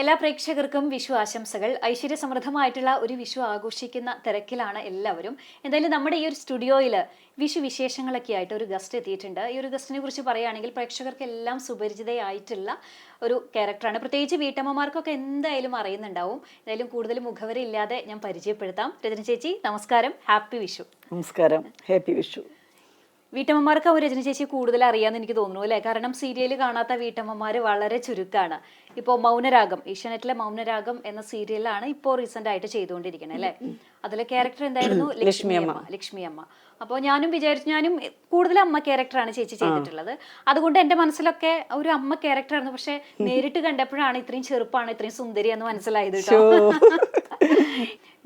എല്ലാ പ്രേക്ഷകർക്കും വിഷു ആശംസകൾ. ഐശ്വര്യസമൃദ്ധമായിട്ടുള്ള ഒരു വിഷു ആഘോഷിക്കുന്ന തിരക്കിലാണ് എല്ലാവരും. എന്തായാലും നമ്മുടെ ഈ ഒരു സ്റ്റുഡിയോയിൽ വിഷു വിശേഷങ്ങളൊക്കെ ആയിട്ട് ഒരു ഗസ്റ്റ് എത്തിയിട്ടുണ്ട്. ഈ ഒരു ഗസ്റ്റിനെ കുറിച്ച് പറയുകയാണെങ്കിൽ പ്രേക്ഷകർക്കെല്ലാം സുപരിചിതയായിട്ടുള്ള ഒരു ക്യാരക്ടറാണ്. പ്രത്യേകിച്ച് വീട്ടമ്മമാർക്കൊക്കെ എന്തായാലും അറിയുന്നുണ്ടാവും. എന്തായാലും കൂടുതൽ മുഖവര ഇല്ലാതെ ഞാൻ പരിചയപ്പെടുത്താം. രജനി ചേച്ചി നമസ്കാരം, ഹാപ്പി വിഷു. നമസ്കാരം, ഹാപ്പി വിഷു. വീട്ടമ്മമാർക്ക് അവർ രജനി ചേച്ചി കൂടുതൽ അറിയാമെന്ന് എനിക്ക് തോന്നുന്നു അല്ലേ? കാരണം സീരിയൽ കാണാത്ത വീട്ടമ്മമാർ വളരെ ചുരുക്കമാണ്. ഇപ്പോൾ മൗനരാഗം, ഏഷ്യാനെറ്റിലെ മൗനരാഗം എന്ന സീരിയലാണ് ഇപ്പോൾ റീസെന്റ് ആയിട്ട് ചെയ്തുകൊണ്ടിരിക്കുന്നത് അല്ലേ? അതിലെ ക്യാരക്ടർ എന്തായിരുന്നു? ലക്ഷ്മി അമ്മ. അപ്പോൾ ഞാനും കൂടുതൽ അമ്മ ക്യാരക്ടറാണ് ചേച്ചി ചെയ്തിട്ടുള്ളത്. അതുകൊണ്ട് എൻ്റെ മനസ്സിലൊക്കെ ഒരു അമ്മ ക്യാരക്ടറായിരുന്നു. പക്ഷെ നേരിട്ട് കണ്ടപ്പോഴാണ് ഇത്രയും ചെറുപ്പാണ്, ഇത്രയും സുന്ദരിയാന്ന് മനസ്സിലായത് കേട്ടോ.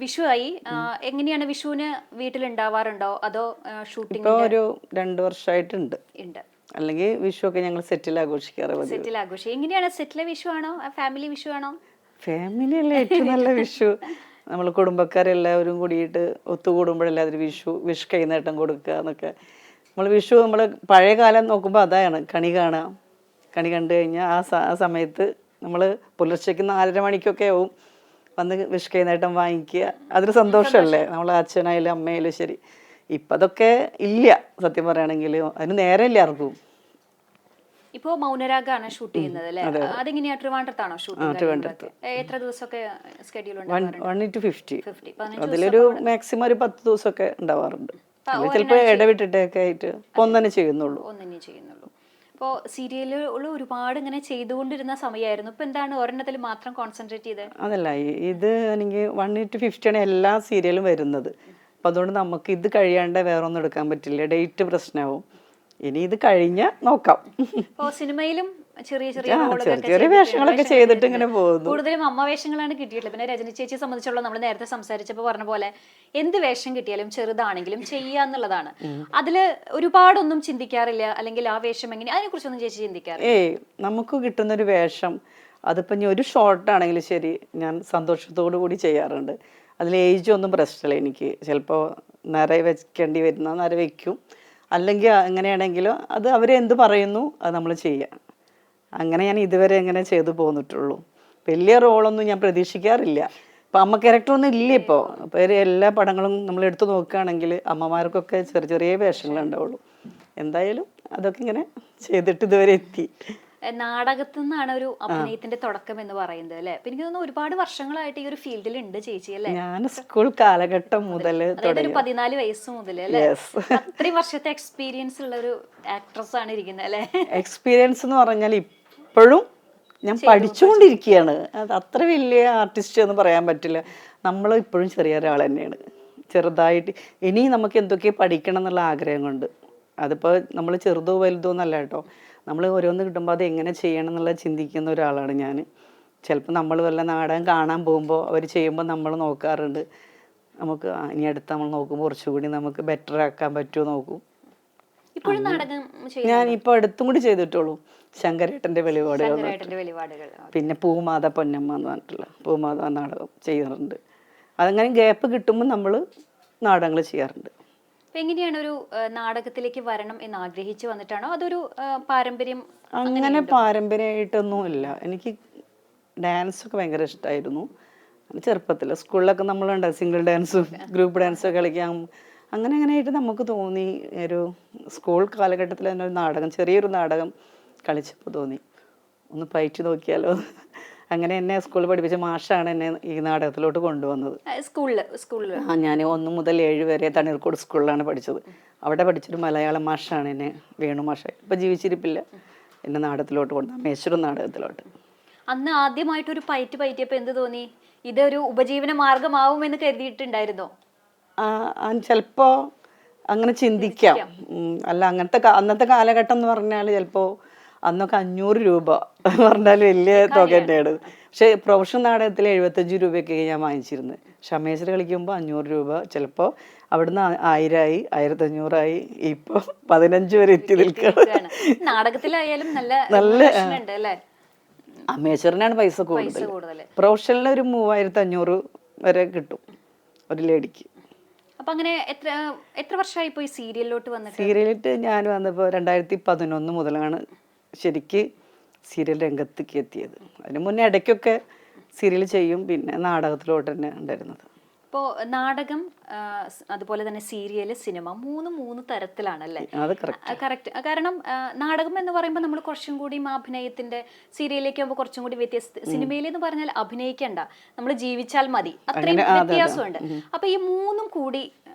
വിഷു ആയി. എങ്ങനെയാണ് വിഷുവിന് വീട്ടിലുണ്ടാവാറുണ്ടോ അതോ ഷൂട്ടിംഗ്? ഒരു 2 വർഷമായിട്ടുണ്ട്. അല്ലെങ്കിൽ വിഷു ഒക്കെ ഞങ്ങൾ സെറ്റിൽ ആഘോഷിക്കാറ്. എങ്ങനെയാണ്? സെറ്റിലെ വിഷു ആണോ ഫാമിലി വിഷു ആണോ? ഫാമിലി അല്ലേ ഏറ്റവും നല്ല വിഷു. നമ്മൾ കുടുംബക്കാരെല്ലാവരും കൂടിയിട്ട് ഒത്തുകൂടുമ്പോഴെല്ലാവരും വിഷു കൈനീട്ടം കൊടുക്കുക എന്നൊക്കെ. നമ്മൾ പഴയ കാലം നോക്കുമ്പോൾ അതാണ് കണി കാണുക. കണി കണ്ടു കഴിഞ്ഞാൽ ആ സമയത്ത് നമ്മൾ പുലർച്ചയ്ക്ക് 4:30 മണിക്കൊക്കെ ആവും വന്ന് വിഷു കൈനീട്ടം വാങ്ങിക്കുക. അതൊരു സന്തോഷമല്ലേ? നമ്മൾ അച്ഛനായാലും അമ്മയായാലും ശരി. ഇപ്പം അതൊക്കെ ഇല്ല സത്യം പറയുകയാണെങ്കിൽ. അതിന് നേരമില്ല ആർക്കും. ഇപ്പോ മൗനരാഗാണ് ഷൂട്ട് ചെയ്യുന്നത് അല്ലേ? അതെങ്ങനെയാ? ട്രിവാൻഡ്രത്താണോ ഷൂട്ടിംഗ്? എത്ര ദിവസമൊക്കെ സ്കെഡ്യൂൾ ഉണ്ട്? 1 to 50. അതിലൊരു മാക്സിമം ഒരു 10 ദിവസമൊക്കെ ഉണ്ടാവാറുണ്ട്. ചിലപ്പോൾ ഇടവിട്ടിട്ടൊക്കെ ആയിട്ട് ഒന്നെ ചെയ്യുന്നുള്ളൂ. ഇപ്പോൾ സീരിയലുകൾ ഒരുപാട് ഇങ്ങനെ ചെയ്തുകൊണ്ടിരുന്ന സമയമായിരുന്നു. ഇപ്പൊ എന്താണ് ഒരെണ്ണത്തിൽ മാത്രം കോൺസെൻട്രേറ്റ് ചെയ്തത്? അതല്ല, ഇത് എനിക്ക് 1 to 50 ആണ് എല്ലാ സീരിയലും വരുന്നത്. അപ്പം അതുകൊണ്ട് നമുക്ക് ഇത് കഴിയാണ്ട് വേറെ ഒന്നും എടുക്കാൻ പറ്റില്ല. ഡേറ്റ് പ്രശ്നമാവും. ഇനി ഇത് കഴിഞ്ഞാൽ നോക്കാം. സിനിമയിലും ചെറിയ വേഷങ്ങളൊക്കെ ചെയ്തിട്ട് ഇങ്ങനെ പോകുന്നു. കൂടുതലും അമ്മ വേഷങ്ങളാണ് കിട്ടിയിട്ടുള്ളത്. പിന്നെ രജനി ചേച്ചിയെ സംബന്ധിച്ചുള്ള നമ്മൾ നേരത്തെ സംസാരിച്ചപ്പോൾ പറഞ്ഞ പോലെ എന്ത് വേഷം കിട്ടിയാലും ചെറുതാണെങ്കിലും ചെയ്യാന്നുള്ളതാണ്. അതില് ഒരുപാടൊന്നും ചിന്തിക്കാറില്ല. അല്ലെങ്കിൽ ആ വേഷം എങ്ങനെ, അതിനെ കുറിച്ചൊന്നും ചേച്ചി ചിന്തിക്കാറില്ല? നമുക്ക് കിട്ടുന്നൊരു വേഷം അതിപ്പോൾ ഇനി ഒരു ഷോർട്ടാണെങ്കിലും ശരി, ഞാൻ സന്തോഷത്തോടു കൂടി ചെയ്യാറുണ്ട്. അതിൽ ഏജ് ഒന്നും പ്രശ്നമില്ല എനിക്ക്. ചിലപ്പോൾ നിറ വെക്കേണ്ടി വരുന്ന നിറ വയ്ക്കും. അല്ലെങ്കിൽ എങ്ങനെയാണെങ്കിലും അത് അവരെന്ത് പറയുന്നു അത് നമ്മൾ ചെയ്യാം. അങ്ങനെ ഞാൻ ഇതുവരെ എങ്ങനെ ചെയ്തു പോന്നിട്ടുള്ളൂ. വലിയ റോളൊന്നും ഞാൻ പ്രതീക്ഷിക്കാറില്ല. ഇപ്പം അമ്മ ക്യാരക്ടറൊന്നും ഇല്ല. ഇപ്പോൾ എല്ലാ പടങ്ങളും നമ്മൾ എടുത്തു നോക്കുകയാണെങ്കിൽ അമ്മമാർക്കൊക്കെ ചെറിയ ചെറിയ വേഷങ്ങളുണ്ടാവുള്ളൂ. എന്തായാലും അതൊക്കെ ഇങ്ങനെ ചെയ്തിട്ട് ഇതുവരെ എത്തി. നാടകത്തു നിന്നാണ് ഒരു അഭിനയത്തിന്റെ തുടക്കം എന്ന് പറയുന്നത് അല്ലെ? എനിക്ക് തോന്നുന്നു ഒരുപാട് വർഷങ്ങളായിട്ട് ഈ ഒരു ഫീൽഡിൽ ഉണ്ട് ചേച്ചി അല്ലെ? ഞാൻ സ്കൂൾ കാലഘട്ടം മുതൽ, അതായത് ഒരു 14 വയസ്സ് മുതൽ അല്ലെ? അത്രയും വർഷത്തെ എക്സ്പീരിയൻസ് ഉള്ള ഒരു ആക്ട്രസ് ആണ് ഇരിക്കുന്നത് അല്ലെ? എക്സ്പീരിയൻസ് എന്ന് പറഞ്ഞാൽ ഇപ്പോഴും ഞാൻ പഠിച്ചുകൊണ്ടിരിക്കുകയാണ്. അത് അത്ര വലിയ ആർട്ടിസ്റ്റ് എന്ന് പറയാൻ പറ്റില്ല. നമ്മൾ ഇപ്പോഴും ചെറിയ ഒരാൾ തന്നെയാണ്. ചെറുതായിട്ട് ഇനി നമുക്ക് എന്തൊക്കെ പഠിക്കണം എന്നുള്ള ആഗ്രഹം കൊണ്ട്. അതിപ്പോൾ നമ്മൾ ചെറുതോ വലുതോ എന്നല്ല കേട്ടോ. നമ്മൾ ഓരോന്ന് കിട്ടുമ്പോൾ അത് എങ്ങനെ ചെയ്യണം എന്നുള്ളത് ചിന്തിക്കുന്ന ഒരാളാണ് ഞാൻ. ചിലപ്പോൾ നമ്മൾ വല്ല നാടകം കാണാൻ പോകുമ്പോൾ അവർ ചെയ്യുമ്പോൾ നമ്മൾ നോക്കാറുണ്ട്. നമുക്ക് ഇനി അടുത്ത് നമ്മൾ നോക്കുമ്പോൾ കുറച്ചുകൂടി നമുക്ക് ബെറ്റർ ആക്കാൻ പറ്റുമോ നോക്കും. ഞാൻ ഇപ്പോൾ അടുത്തും കൂടി ചെയ്തിട്ടുള്ളൂ. ശങ്കരേട്ടൻ്റെ വെളിപാടുകൾ, പിന്നെ പൂമാത പൊന്നമ്മ എന്ന് പറഞ്ഞിട്ടുള്ള പൂമാത നാടകം ചെയ്യാറുണ്ട്. അതങ്ങനെ ഗ്യാപ്പ് കിട്ടുമ്പോൾ നമ്മൾ നാടകങ്ങൾ ചെയ്യാറുണ്ട്. എങ്ങനെയാണ് ഒരു നാടകത്തിലേക്ക് വരണം എന്ന് ആഗ്രഹിച്ചു വന്നിട്ടാണോ അതൊരു പാരമ്പര്യം? അങ്ങനെ പാരമ്പര്യമായിട്ടൊന്നും ഇല്ല. എനിക്ക് ഡാൻസൊക്കെ ഭയങ്കര ഇഷ്ടമായിരുന്നു ചെറുപ്പത്തിൽ. സ്കൂളിലൊക്കെ നമ്മളുണ്ട് സിംഗിൾ ഡാൻസും ഗ്രൂപ്പ് ഡാൻസൊക്കെ കളിക്കാം. അങ്ങനെയായിട്ട് നമുക്ക് തോന്നി. ഒരു സ്കൂൾ കാലഘട്ടത്തിൽ തന്നെ ഒരു നാടകം, ചെറിയൊരു നാടകം കളിച്ചപ്പോൾ തോന്നി ഒന്ന് പയറ്റി നോക്കിയാലോ. അങ്ങനെ എന്നെ സ്കൂളിൽ പഠിപ്പിച്ച മാഷാണ് എന്നെ ഈ നാടകത്തിലോട്ട് കൊണ്ടുവന്നത്. സ്കൂളിൽ ഞാൻ 1 മുതൽ 7 വരെ തണ്ണീർക്കോട് സ്കൂളിലാണ് പഠിച്ചത്. അവിടെ പഠിച്ചൊരു മലയാളം മാഷാണ് എന്നെ, വേണു മാഷായി. ഇപ്പം ജീവിച്ചിരിപ്പില്ല. എന്നെ നാടകത്തിലോട്ട് കൊണ്ടുവന്നു, മേശ്വരം നാടകത്തിലോട്ട്. അന്ന് ആദ്യമായിട്ടൊരു പയറ്റിയപ്പോൾ എന്ത് തോന്നി? ഇതൊരു ഉപജീവന മാർഗമാവുമെന്ന് കരുതിയിട്ടുണ്ടായിരുന്നോ? ചിലപ്പോൾ അങ്ങനെ ചിന്തിക്കാം. അല്ല, അന്നത്തെ കാലഘട്ടം എന്ന് പറഞ്ഞാൽ ചിലപ്പോൾ അന്നൊക്കെ 500 രൂപ പറഞ്ഞാൽ വലിയ തുക തന്നെയാണ്. പക്ഷേ പ്രൊഫഷണൽ നാടകത്തിൽ 75 രൂപയൊക്കെ ഞാൻ വാങ്ങിച്ചിരുന്നത്. ഷമേശ്വര കളിക്കുമ്പോൾ 500 രൂപ, ചിലപ്പോൾ അവിടുന്ന് 1000 ആയി, 1500 ഇപ്പോൾ 15 വരെ എത്തി നിൽക്കുകയാണ്. നാടകത്തിലായാലും അമേശ്വറിനാണ് പൈസ കൂടുതൽ. പ്രൊഫഷണലിന് ഒരു 3500 വരെ കിട്ടും ഒരു ലേഡിക്ക്. അപ്പൊ അങ്ങനെ എത്ര വർഷമായി പോയി സീരിയലിലോട്ട് വന്നിട്ട്? സീരിയലിട്ട് ഞാൻ വന്നപ്പോൾ 2011 മുതലാണ് ശരിക്ക് സീരിയൽ രംഗത്തേക്ക് എത്തിയത്. അതിന് മുന്നേ ഇടയ്ക്കൊക്കെ സീരിയൽ ചെയ്യും, പിന്നെ നാടകത്തിലോട്ട് തന്നെ ഉണ്ടായിരുന്നത്. ഇപ്പോൾ നാടകം, അതുപോലെ തന്നെ സീരിയൽ, സിനിമ, മൂന്ന് തരത്തിലാണല്ലേ? അത് കറക്റ്റ്. കറക്റ്റ്. കാരണം നാടകം എന്ന് പറയുമ്പോൾ നമ്മൾ കുറച്ചും കൂടി അഭിനയത്തിന്റെ, സീരിയലിലേക്ക് ആകുമ്പോൾ കുറച്ചും കൂടി സിനിമയിൽ എന്ന് പറഞ്ഞാൽ അഭിനയിക്കണ്ട, നമ്മൾ ജീവിച്ചാൽ മതി, അത്രയും വ്യത്യാസമുണ്ട്. അപ്പൊ ഈ മൂന്നും കൂടി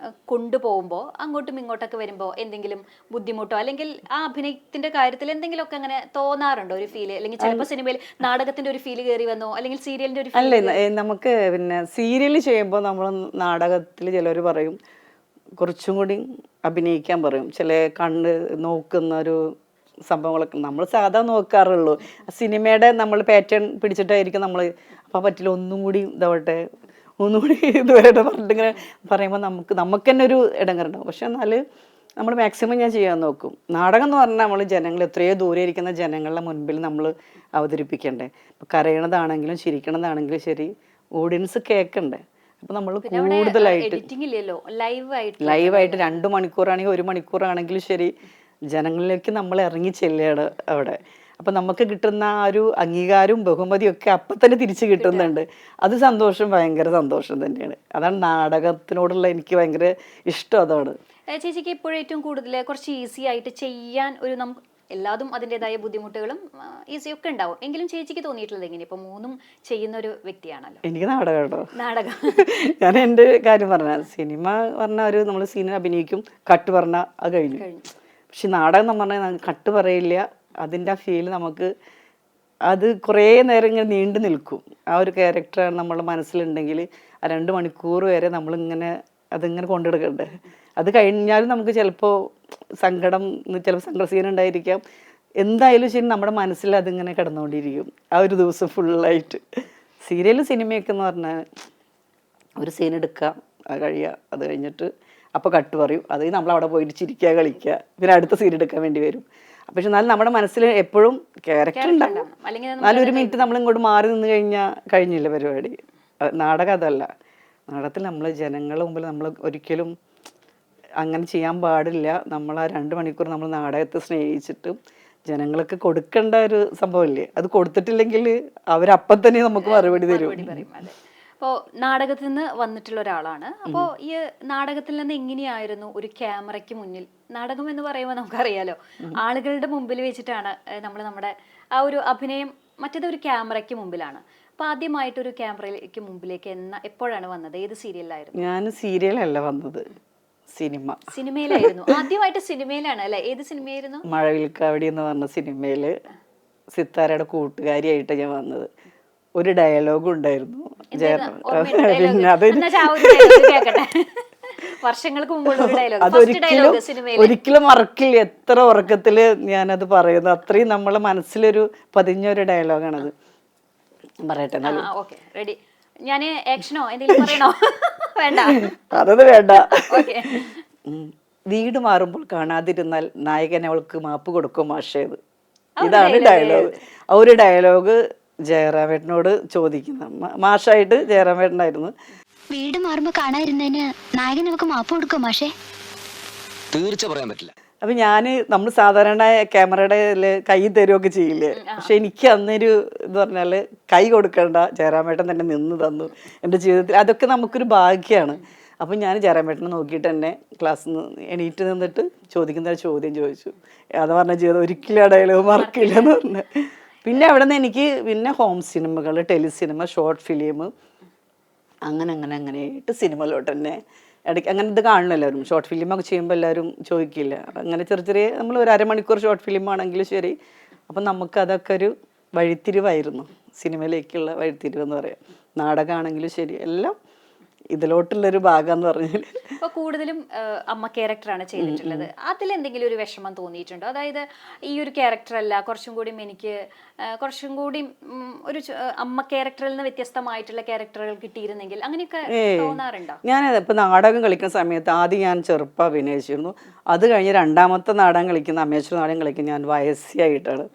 കൊണ്ടുപോകുമ്പോൾ അങ്ങോട്ടും ഇങ്ങോട്ടൊക്കെ വരുമ്പോൾ എന്തെങ്കിലും ബുദ്ധിമുട്ടോ അല്ലെങ്കിൽ ആ അഭിനയത്തിന്റെ കാര്യത്തിൽ എന്തെങ്കിലുമൊക്കെ അങ്ങനെ തോന്നാറുണ്ടോ ഒരു ഫീല്? അല്ലെങ്കിൽ ചിലപ്പോൾ സിനിമയിൽ നാടകത്തിന്റെ ഒരു ഫീല് കയറി വന്നോ, അല്ലെങ്കിൽ സീരിയലിന്റെ ഒരു അല്ലേ? നമുക്ക് പിന്നെ സീരിയൽ ചെയ്യുമ്പോൾ നമ്മൾ നാടകത്തിൽ ചിലർ പറയും കുറച്ചും കൂടി അഭിനയിക്കാൻ പറയും, ചില കണ്ണ് നോക്കുന്ന ഒരു സംഭവങ്ങളൊക്കെ നമ്മൾ സാധാ നോക്കാറുള്ളൂ. സിനിമയുടെ നമ്മൾ പാറ്റേൺ പിടിച്ചിട്ടായിരിക്കും നമ്മൾ, അപ്പം പറ്റില്ല ഒന്നും കൂടി ഇതാവട്ടെ, ഒന്നുകൂടി ഇതുവരെ പറഞ്ഞിട്ടിങ്ങനെ പറയുമ്പോൾ നമുക്ക് തന്നെ ഒരു ഇടങ്ങറുണ്ടാവും. പക്ഷെ എന്നാൽ നമ്മൾ മാക്സിമം ഞാൻ ചെയ്യാൻ നോക്കും. നാടകം എന്ന് പറഞ്ഞാൽ നമ്മൾ ജനങ്ങൾ എത്രയോ ദൂരെ ഇരിക്കുന്ന ജനങ്ങളുടെ മുൻപിൽ നമ്മൾ അവതരിപ്പിക്കണ്ടേ. ഇപ്പം കരയണതാണെങ്കിലും ചിരിക്കണതാണെങ്കിലും ശരി, ഓഡിയൻസ് കേൾക്കണ്ടേ. അപ്പം നമ്മൾ കൂടുതലായിട്ട് ലൈവായിട്ട് 2 മണിക്കൂറാണെങ്കിൽ 1 മണിക്കൂറാണെങ്കിലും ശരി, ജനങ്ങളിലേക്ക് നമ്മൾ ഇറങ്ങി ചെല്ലുകയാണ് അവിടെ. അപ്പം നമുക്ക് കിട്ടുന്ന ആ ഒരു അംഗീകാരവും ബഹുമതിയും ഒക്കെ അപ്പം തന്നെ തിരിച്ച് കിട്ടുന്നുണ്ട്. അത് സന്തോഷം, ഭയങ്കര സന്തോഷം തന്നെയാണ്. അതാണ് നാടകത്തിനോടുള്ള എനിക്ക് ഭയങ്കര ഇഷ്ടം. അതാണ് ചേച്ചിക്ക് ഇപ്പോഴും ഏറ്റവും കൂടുതൽ കുറച്ച് ഈസി ആയിട്ട് ചെയ്യാൻ ഒരു നമുക്ക് എല്ലാതും അതിൻ്റെതായ ബുദ്ധിമുട്ടുകളും ഈസി ഒക്കെ ഉണ്ടാവും, എങ്കിലും ചേച്ചിക്ക് തോന്നിയിട്ടുള്ളത് എങ്ങനെ? ഇപ്പൊ മൂന്നും ചെയ്യുന്ന ഒരു വ്യക്തിയാണല്ലോ. എനിക്ക് നാടകം കേട്ടോ, നാടകം. ഞാൻ എൻ്റെ കാര്യം പറഞ്ഞ സിനിമ പറഞ്ഞ ഒരു നമ്മൾ സീനിൽ അഭിനയിക്കും, കട്ട് പറഞ്ഞാൽ അത് കഴിഞ്ഞു. പക്ഷെ നാടകം എന്ന് പറഞ്ഞാൽ കട്ട് പറയില്ല, അതിൻ്റെ ആ ഫീൽ നമുക്ക് അത് കുറേ നേരം ഇങ്ങനെ നീണ്ടു നിൽക്കും. ആ ഒരു ക്യാരക്ടറാണ് നമ്മുടെ മനസ്സിലുണ്ടെങ്കിൽ ആ 2 മണിക്കൂർ വരെ നമ്മളിങ്ങനെ അതിങ്ങനെ കൊണ്ടെടുക്കണ്ടേ. അത് കഴിഞ്ഞാലും നമുക്ക് ചിലപ്പോൾ സങ്കടം, ചിലപ്പോൾ സങ്കട സീൻ ഉണ്ടായിരിക്കാം, എന്തായാലും ശരി നമ്മുടെ മനസ്സിൽ അതിങ്ങനെ കിടന്നുകൊണ്ടിരിക്കും ആ ഒരു ദിവസം ഫുള്ളായിട്ട്. സീരിയൽ സിനിമയൊക്കെ എന്ന് പറഞ്ഞാൽ ഒരു സീൻ എടുക്കുക, അത് കഴിയുക, അത് കഴിഞ്ഞിട്ട് അപ്പോൾ കട്ട് പറയും, അത് നമ്മളവിടെ പോയിട്ട് ചിരിക്കുക, കളിക്കുക, പിന്നെ അടുത്ത സീൻ എടുക്കാൻ വേണ്ടി വരും. പക്ഷെ എന്നാലും നമ്മുടെ മനസ്സിൽ എപ്പോഴും ക്യാരക്ടർ ഉണ്ടാവും. എന്നാലും 1 മിനിറ്റ് നമ്മൾ ഇങ്ങോട്ട് മാറി നിന്ന് കഴിഞ്ഞാൽ കഴിഞ്ഞില്ല പരിപാടി. നാടകം അതല്ല. നാടകത്തിൽ നമ്മൾ ജനങ്ങളുടെ മുമ്പിൽ നമ്മൾ ഒരിക്കലും അങ്ങനെ ചെയ്യാൻ പാടില്ല. നമ്മൾ ആ 2 മണിക്കൂർ നമ്മൾ നാടകത്തെ സ്നേഹിച്ചിട്ട് ജനങ്ങൾക്ക് കൊടുക്കേണ്ട ഒരു സംഭവമില്ലേ, അത് കൊടുത്തിട്ടില്ലെങ്കിൽ അവരപ്പം തന്നെ നമുക്ക് മറുപടി തരും. അപ്പോൾ നാടകത്തിൽ നിന്ന് വന്നിട്ടുള്ള ഒരാളാണ്. അപ്പോൾ ഈ നാടകത്തിൽ നിന്ന് എങ്ങനെയായിരുന്നു ഒരു ക്യാമറയ്ക്ക് മുന്നിൽ? നാടകം എന്ന് പറയുമ്പോൾ നമുക്കറിയാലോ, ആളുകളുടെ മുമ്പിൽ വെച്ചിട്ടാണ് നമ്മൾ നമ്മുടെ ആ ഒരു അഭിനയം, മറ്റേത് ഒരു ക്യാമറയ്ക്ക് മുമ്പിലാണ്. അപ്പൊ ആദ്യമായിട്ടൊരു ക്യാമറയ്ക്ക് മുമ്പിലേക്ക് എപ്പോഴാണ് വന്നത്? ഏത് സീരിയലിലായിരുന്നു? ഞാൻ സീരിയലല്ല വന്നത്, സിനിമയിലായിരുന്നു. ആദ്യമായിട്ട് സിനിമയിലാണ് അല്ലെ? ഏത് സിനിമയായിരുന്നു? മഴവിൽക്കാവടി എന്ന് പറഞ്ഞ സിനിമയില് സിത്താരയുടെ കൂട്ടുകാരിയായിട്ട് ഞാൻ വന്നത്. ഒരു ഡയലോഗ് ഉണ്ടായിരുന്നു, വർഷങ്ങൾക്ക് മുമ്പുള്ള ഒരിക്കലും മറക്കില്ല. എത്ര ഉറക്കത്തില് ഞാനത് പറയുന്നു, അത്രയും നമ്മളെ മനസ്സിലൊരു പതിഞ്ഞൊരു ഡയലോഗാണത്. പറയട്ടെ? റെഡി. ഞാന് ആക്ഷനോ എന്തെങ്കിലും പറയണോ? വേണ്ട, അതത് വേണ്ട. വീട് മാറുമ്പോൾ കാണാതിരുന്നാൽ നായകൻ അവൾക്ക് മാപ്പ് കൊടുക്കും മാഷേത്. ഇതാണ് ഡയലോഗ്. ആ ഒരു ഡയലോഗ് ജയറാമേട്ടനോട് ചോദിക്കുന്ന മാഷായിട്ട് ജയറാമേട്ടനായിരുന്നു. വീട് മാറുമ്പോ കാണാതിരുന്നതിന് നായകൻ അവൾക്ക് മാപ്പ് കൊടുക്കും മാഷേ? തീർച്ച പറയാൻ പറ്റില്ല. അപ്പൊ നമ്മൾ സാധാരണ ക്യാമറയുടെ കൈ തരുമൊക്കെ ചെയ്യില്ലേ, പക്ഷെ എനിക്ക് അന്നൊരു ഇത് പറഞ്ഞാല് കൈ കൊടുക്കണ്ട, ജയറാമേട്ടൻ തന്നെ നിന്ന് തന്നു എൻ്റെ ജീവിതത്തിൽ. അതൊക്കെ നമുക്കൊരു ഭാഗ്യമാണ്. അപ്പൊ ഞാൻ ജയറാമേട്ടനെ നോക്കിയിട്ട് തന്നെ ക്ലാസ്സിൽ നിന്ന് എണീറ്റ് നിന്നിട്ട് ചോദിക്കുന്ന ഒരു ചോദ്യം ചോദിച്ചു. അത് പറഞ്ഞ ജീവിതം ഒരിക്കലും ആ ഡയലോഗ് മറക്കില്ല എന്ന് പറഞ്ഞു. പിന്നെ അവിടെ നിന്ന് എനിക്ക് പിന്നെ ഹോം സിനിമകൾ, ടെലിസിനിമ, ഷോർട്ട് ഫിലിം, അങ്ങനെയായിട്ട് സിനിമയിലോട്ട് തന്നെ ഇടയ്ക്ക് അങ്ങനെ ഇത് കാണണം എല്ലാവരും. ഷോർട്ട് ഫിലിമൊക്കെ ചെയ്യുമ്പോൾ എല്ലാവരും ചോദിക്കില്ല, അങ്ങനെ ചെറിയ നമ്മൾ ഒരു 1/2 മണിക്കൂർ ഷോർട്ട് ഫിലിം ആണെങ്കിലും ശരി. അപ്പം നമുക്കതൊക്കെ ഒരു വഴിത്തിരിവായിരുന്നു, സിനിമയിലേക്കുള്ള വഴിത്തിരിവ് എന്ന് പറയാം. നാടകമാണെങ്കിലും ശരി, എല്ലാം ഇതിലോട്ടുള്ളൊരു ഭാഗം എന്ന് പറഞ്ഞാൽ. ഇപ്പോൾ കൂടുതലും അമ്മ ക്യാരക്ടറാണ് ചെയ്തിട്ടുള്ളത്. അതിലെന്തെങ്കിലും ഒരു വിഷമം തോന്നിയിട്ടുണ്ടോ? അതായത് ഈ ഒരു ക്യാരക്ടറല്ല, കുറച്ചും കൂടി എനിക്ക് കുറച്ചും കൂടി ഒരു അമ്മ ക്യാരക്ടറിൽ നിന്ന് വ്യത്യസ്തമായിട്ടുള്ള ക്യാരക്ടറുകൾ കിട്ടിയിരുന്നെങ്കിൽ, അങ്ങനെയൊക്കെ തോന്നാറുണ്ടോ? ഞാൻ ഇപ്പം നാടകം കളിക്കുന്ന സമയത്ത് ആദ്യം ഞാൻ ചെറുപ്പം അഭിനയിച്ചിരുന്നു. അത് കഴിഞ്ഞ് 2ാമത്തെ നാടകം കളിക്കുന്ന അമേശ്വർ നാടകം കളിക്കുന്ന ഞാൻ വയസ്സിയായിട്ടാണ്.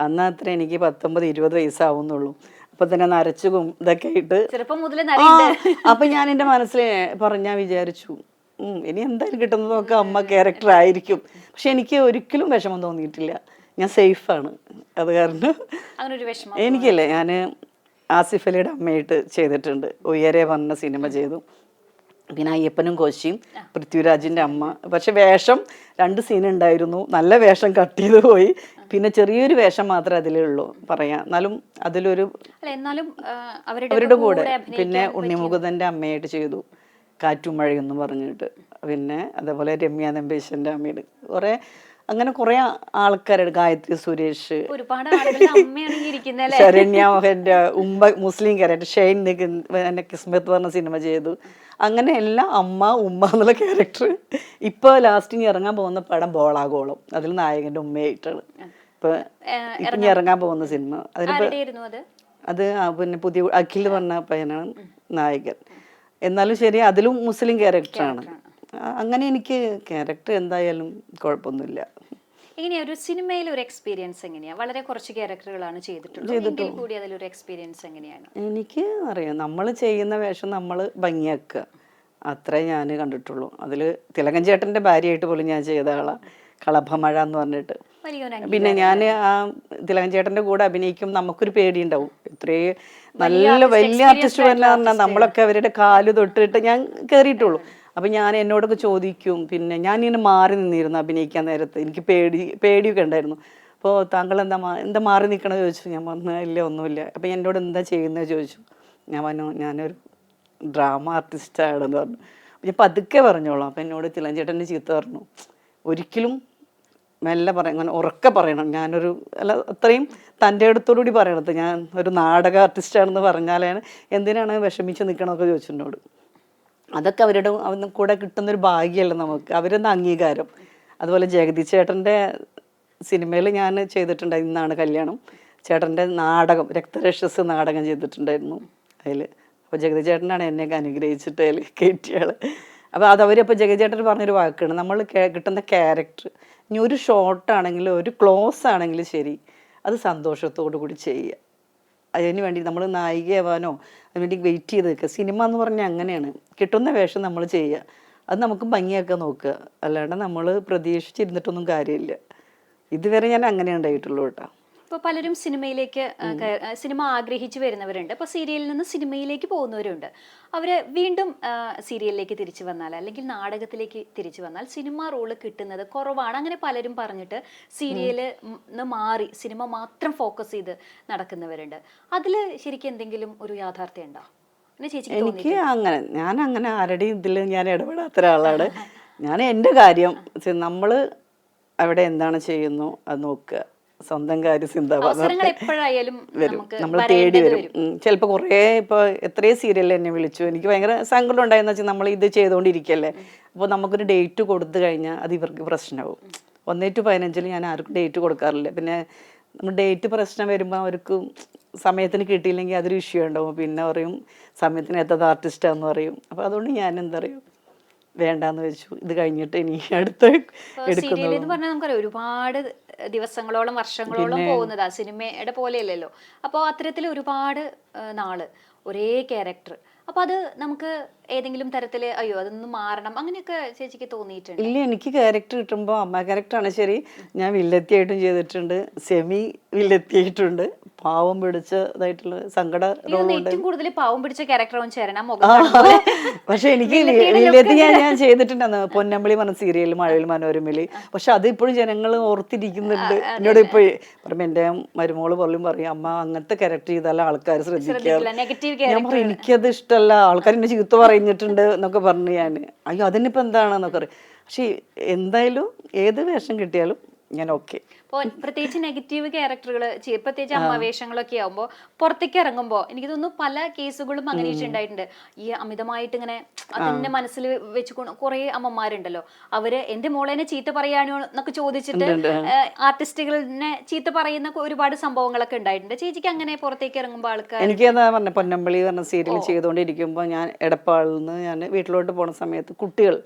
അന്ന് അത്ര എനിക്ക് 19-20 വയസ്സാവുന്നുള്ളൂ. അപ്പൊ തന്നെ നരച്ചും ഇതൊക്കെ ആയിട്ട് അപ്പൊ ഞാൻ എൻ്റെ മനസ്സിൽ പറഞ്ഞാൽ വിചാരിച്ചു ഇനി എന്തായാലും കിട്ടുന്നതൊക്കെ അമ്മ ക്യാരക്ടർ ആയിരിക്കും. പക്ഷെ എനിക്ക് ഒരിക്കലും വിഷമം തോന്നിയിട്ടില്ല, ഞാൻ സേഫാണ്. അത് കാരണം എനിക്കല്ലേ, ഞാൻ ആസിഫ് അലിയുടെ അമ്മയായിട്ട് ചെയ്തിട്ടുണ്ട്. ഉയരെ പറഞ്ഞ സിനിമ ചെയ്തു. പിന്നെ അയ്യപ്പനും കോശിയും, പൃഥ്വിരാജിൻ്റെ അമ്മ. പക്ഷെ വേഷം 2 സീൻ ഉണ്ടായിരുന്നു. നല്ല വേഷം കട്ട് ചെയ്ത് പോയി. പിന്നെ ചെറിയൊരു വേഷം മാത്രമേ അതിലുള്ളൂ പറയാം. എന്നാലും അതിലൊരു എന്നാലും അവരുടെ കൂടെ പിന്നെ ഉണ്ണിമുകുന്ദൻ്റെ അമ്മയായിട്ട് ചെയ്തു, കാറ്റും മഴയെന്ന് പറഞ്ഞിട്ട്. പിന്നെ അതേപോലെ രമ്യ നമ്പീശൻ്റെ അമ്മയുടെ കുറേ ആൾക്കാരുടെ, ഗായത്രി സുരേഷ്, ഒരുപാട് ആളുകളുടെ അമ്മയാണ് ഈ ഇരിക്കുന്നല്ലേ. ശരണ്യ മോഹൻ്റെ മുസ്ലിം ക്യാരക്ടർ ഷെയ്ൻ എന്നെ കിസ്മത്ത് പറഞ്ഞ സിനിമ ചെയ്തു. അങ്ങനെ എല്ലാം അമ്മ ഉമ്മ എന്നുള്ള ക്യാരക്ടർ. ഇപ്പോൾ ലാസ്റ്റ് ഇനി ഇറങ്ങാൻ പോകുന്ന പടം ബോളാഗോളം, അതിൽ നായകൻ്റെ ഉമ്മയായിട്ടാണ് ഇപ്പൊ ഇനി ഇറങ്ങാൻ പോകുന്ന സിനിമ. അത് പിന്നെ പുതിയ അഖിൽ പറഞ്ഞ പയ്യനാണ് നായകൻ. എന്നാലും ശരി, അതിലും മുസ്ലിം ക്യാരക്ടറാണ്. അങ്ങനെ എനിക്ക് ക്യാരക്ടർ എന്തായാലും കുഴപ്പമൊന്നുമില്ല. എങ്ങനെയാ ഒരു സിനിമയിൽ ഒരു എക്സ്പീരിയൻസ് എങ്ങനെയാ? വളരെ കുറച്ച് ക്യാരക്ടറുകളാണ് ചെയ്തിട്ടുള്ളത് കൂടി അതിലൊരു എക്സ്പീരിയൻസ് എങ്ങനെയാണ്? എനിക്ക് അറിയാം, നമ്മൾ ചെയ്യുന്ന വേഷം നമ്മൾ ഭംഗിയാക്കുക, അത്രേ ഞാൻ കണ്ടിട്ടുള്ളൂ. അതിൽ തിലകൻ ചേട്ടൻ്റെ ഭാര്യയായിട്ട് പോലും ഞാൻ ചെയ്ത ആളാണ്, കളഭമഴ എന്ന് പറഞ്ഞിട്ട്. പിന്നെ ഞാൻ ആ തിലകൻ ചേട്ടൻ്റെ കൂടെ അഭിനയിക്കും, നമുക്കൊരു പേടിയുണ്ടാവും. ഇത്രയും നല്ല വലിയ ആർട്ടിസ്റ്റ് പറഞ്ഞാൽ നമ്മളൊക്കെ അവരുടെ കാല് തൊട്ടിട്ട് ഞാൻ കയറിയിട്ടുള്ളൂ. അപ്പം എന്നോടൊക്കെ ചോദിക്കും. പിന്നെ ഞാനിങ്ങനെ മാറി നിന്നിരുന്നു അഭിനയിക്കാൻ നേരത്ത്. എനിക്ക് പേടിയൊക്കെ ഉണ്ടായിരുന്നു. അപ്പോൾ താങ്കൾ എന്താ മാറി നിൽക്കണമെന്ന് ചോദിച്ചു. ഞാൻ പറഞ്ഞു ഇല്ല ഒന്നുമില്ല. അപ്പം എന്നോട് എന്താ ചെയ്യുന്നത് ചോദിച്ചു. ഞാൻ പറഞ്ഞു ഞാനൊരു ഡ്രാമ ആർട്ടിസ്റ്റാണെന്ന് പറഞ്ഞു. ഞാൻ പതുക്കെ പറഞ്ഞോളാം. അപ്പം എന്നോട് തിലകൻ ചേട്ടൻ്റെ ചീത്ത പറഞ്ഞു, ഒരിക്കലും മെല്ലെ പറയണം, അങ്ങനെ ഉറക്കെ പറയണം. അത്രയും തൻ്റെ അടുത്തോടുകൂടി പറയണത് ഞാൻ ഒരു നാടക ആർട്ടിസ്റ്റാണെന്ന് പറഞ്ഞാലാണ് എന്തിനാണ് വിഷമിച്ച് നിൽക്കണമെന്നൊക്കെ ചോദിച്ചെന്നോട്. അതൊക്കെ അവരുടെ കൂടെ കിട്ടുന്നൊരു ഭാഗ്യമല്ല നമുക്ക്, അവരൊന്ന് അംഗീകാരം. അതുപോലെ ജഗതി ചേട്ടൻ്റെ സിനിമയിൽ ഞാൻ ചെയ്തിട്ടുണ്ട്, ഇന്നാണ് കല്യാണം. ചേട്ടൻ്റെ നാടകം രക്തരക്ഷസ് നാടകം ചെയ്തിട്ടുണ്ടായിരുന്നു അതിൽ. അപ്പോൾ ജഗതി ചേട്ടനാണ് എന്നെയൊക്കെ അനുഗ്രഹിച്ചിട്ട് അതിൽ കയറ്റിയാൾ. അപ്പോൾ അവരപ്പോൾ ജഗതി ചേട്ടൻ പറഞ്ഞൊരു വാക്കാണ്, നമ്മൾ കിട്ടുന്ന ക്യാരക്ടർ ഇനി ഒരു ഷോർട്ടാണെങ്കിലും ഒരു ക്ലോസ് ആണെങ്കിലും ശരി, അത് സന്തോഷത്തോടു കൂടി ചെയ്യുക. അതിന് വേണ്ടി നമ്മൾ നായികയാവാനോ അതിനുവേണ്ടി വെയിറ്റ് ചെയ്ത് നിൽക്കുക. സിനിമ എന്ന് പറഞ്ഞാൽ അങ്ങനെയാണ്, കിട്ടുന്ന വേഷം നമ്മൾ ചെയ്യുക, അത് നമുക്ക് ഭംഗിയാക്കാൻ നോക്കുക. അല്ലാണ്ട് നമ്മൾ പ്രതീക്ഷിച്ചിരുന്നിട്ടൊന്നും കാര്യമില്ല. ഇതുവരെ ഞാൻ അങ്ങനെ ഉണ്ടായിട്ടുള്ളൂ കേട്ടോ. ഇപ്പോൾ പലരും സിനിമയിലേക്ക് സിനിമ ആഗ്രഹിച്ചു വരുന്നവരുണ്ട്. അപ്പോൾ സീരിയലിൽ നിന്ന് സിനിമയിലേക്ക് പോകുന്നവരുണ്ട്. അവർ വീണ്ടും സീരിയലിലേക്ക് തിരിച്ചു വന്നാൽ അല്ലെങ്കിൽ നാടകത്തിലേക്ക് തിരിച്ചു വന്നാൽ സിനിമ റോള് കിട്ടുന്നത് കുറവാണ്. അങ്ങനെ പലരും പറഞ്ഞിട്ട് സീരിയലിൽ മാറി സിനിമ മാത്രം ഫോക്കസ് ചെയ്ത് നടക്കുന്നവരുണ്ട്. അതിൽ ശരിക്കും എന്തെങ്കിലും ഒരു യാഥാർത്ഥ്യം ഉണ്ടോ? എനിക്ക് ഞാൻ അങ്ങനെ ആരുടെയും ഇതിൽ ഞാൻ ഇടപെടാത്ത ഒരാളാണ്. ഞാൻ എൻ്റെ കാര്യം നമ്മൾ അവിടെ എന്താണ് ചെയ്യുന്നു അത് നോക്കുക, സ്വന്തം കാര്യം എപ്പോഴായാലും വരും, നമ്മൾ തേടി വരും. ചിലപ്പോൾ കുറേ ഇപ്പോൾ എത്രയോ സീരിയലിൽ എന്നെ വിളിച്ചു. എനിക്ക് ഭയങ്കര സങ്കടം ഉണ്ടായെന്ന് വെച്ചാൽ നമ്മൾ ഇത് ചെയ്തുകൊണ്ടിരിക്കുകയല്ലേ. അപ്പോൾ നമുക്കൊരു ഡേറ്റ് കൊടുത്തു കഴിഞ്ഞാൽ അത് ഇവർക്ക് പ്രശ്നമാവും. 1 to 15 ഞാൻ ആർക്കും ഡേറ്റ് കൊടുക്കാറില്ല. പിന്നെ നമ്മൾ ഡേറ്റ് പ്രശ്നം വരുമ്പോൾ അവർക്ക് സമയത്തിന് കിട്ടിയില്ലെങ്കിൽ അതൊരു ഇഷ്യൂ ഉണ്ടാവും. പിന്നെ പറയും സമയത്തിന് എത്താത്ത ആർട്ടിസ്റ്റാന്ന് പറയും. അപ്പോൾ അതുകൊണ്ട് ഞാൻ എന്താ പറയും, വേണ്ടാന്ന് വെച്ചു. ഇത് കഴിഞ്ഞിട്ട് ഇനി അടുത്ത സീരിയൽ പറഞ്ഞാൽ നമുക്കറിയാം ഒരുപാട് ദിവസങ്ങളോളം വർഷങ്ങളോളം പോകുന്നതാ, സിനിമയുടെ പോലെയല്ലല്ലോ. അപ്പോൾ അത്തരത്തിൽ ഒരുപാട് നാള് ഒരേ ക്യാരക്ടർ. അപ്പൊ അത് നമുക്ക് ഏതെങ്കിലും തരത്തില് അയ്യോ അതൊന്നും മാറണം അങ്ങനെയൊക്കെ ചേച്ചിക്ക് തോന്നിയിട്ടുണ്ട്? ഇല്ല, എനിക്ക് ക്യാരക്ടർ കിട്ടുമ്പോൾ അമ്മ ക്യാരക്ടറാണ് ശരി. ഞാൻ വില്ലത്തിയായിട്ടും ചെയ്തിട്ടുണ്ട്, സെമി വില്ലത്തിയായിട്ടുണ്ട്, പാവം പിടിച്ചതായിട്ടുള്ള സങ്കട റോളുണ്ട്. ഏറ്റവും കൂടുതൽ പാവം പിടിച്ച ക്യാരക്ടറാവും ചേരണം. പക്ഷെ എനിക്ക് വില്ലത്തി ഞാൻ ചെയ്തിട്ടുണ്ടെന്ന് പൊന്നമ്പളി പറഞ്ഞ സീരിയൽ മഴവിൽ മനോരമയില്. പക്ഷെ അത് ഇപ്പോഴും ജനങ്ങൾ ഓർത്തിരിക്കുന്നുണ്ട്. എന്നോട് ഇപ്പൊ പറയുമ്പോ എന്റെ മരുമോള് പോലും പറയും അമ്മ അങ്ങനത്തെ ക്യാരക്ടർ ചെയ്താലും ആൾക്കാർ ശ്രദ്ധിക്കാറ്. ഞാൻ പറയും എനിക്കത് ഇഷ്ടമല്ല, ആൾക്കാർ എന്നെ ചീത്ത പറഞ്ഞിട്ടുണ്ട് എന്നൊക്കെ പറഞ്ഞു. ഞാൻ അയ്യോ അതിനിപ്പോ എന്താണെന്നൊക്കെ പറയും. പക്ഷെ എന്തായാലും ഏത് വേഷം കിട്ടിയാലും ഞാൻ ഓക്കെ. പ്രത്യേകിച്ച് നെഗറ്റീവ് ക്യാരക്ടറുകൾ പ്രത്യേകിച്ച് അമ്മവേഷങ്ങളൊക്കെ ആവുമ്പോൾ പുറത്തേക്ക് ഇറങ്ങുമ്പോൾ എനിക്ക് തോന്നുന്നു പല കേസുകളും അങ്ങനെ ഉണ്ടായിട്ടുണ്ട്. ഈ അമിതമായിട്ട് ഇങ്ങനെ അതിന്റെ മനസ്സിൽ വെച്ചുകൊണ്ട് കുറെ അമ്മമാരുണ്ടല്ലോ, അവര് എന്റെ മോളെന്നെ ചീത്ത പറയാനോ എന്നൊക്കെ ചോദിച്ചിട്ട് ആർട്ടിസ്റ്റുകളിനെ ചീത്ത പറയുന്ന ഒരുപാട് സംഭവങ്ങളൊക്കെ ഉണ്ടായിട്ടുണ്ട്. ചേച്ചിക്ക് അങ്ങനെ പുറത്തേക്ക് ഇറങ്ങുമ്പോൾ ആൾക്കാർ? എനിക്ക് എന്താ പറഞ്ഞ പൊന്നമ്പളി പറഞ്ഞ സീരിയൽ ചെയ്തുകൊണ്ടിരിക്കുമ്പോൾ ഞാൻ എടപ്പാളിൽ നിന്ന് ഞാൻ വീട്ടിലോട്ട് പോണ സമയത്ത്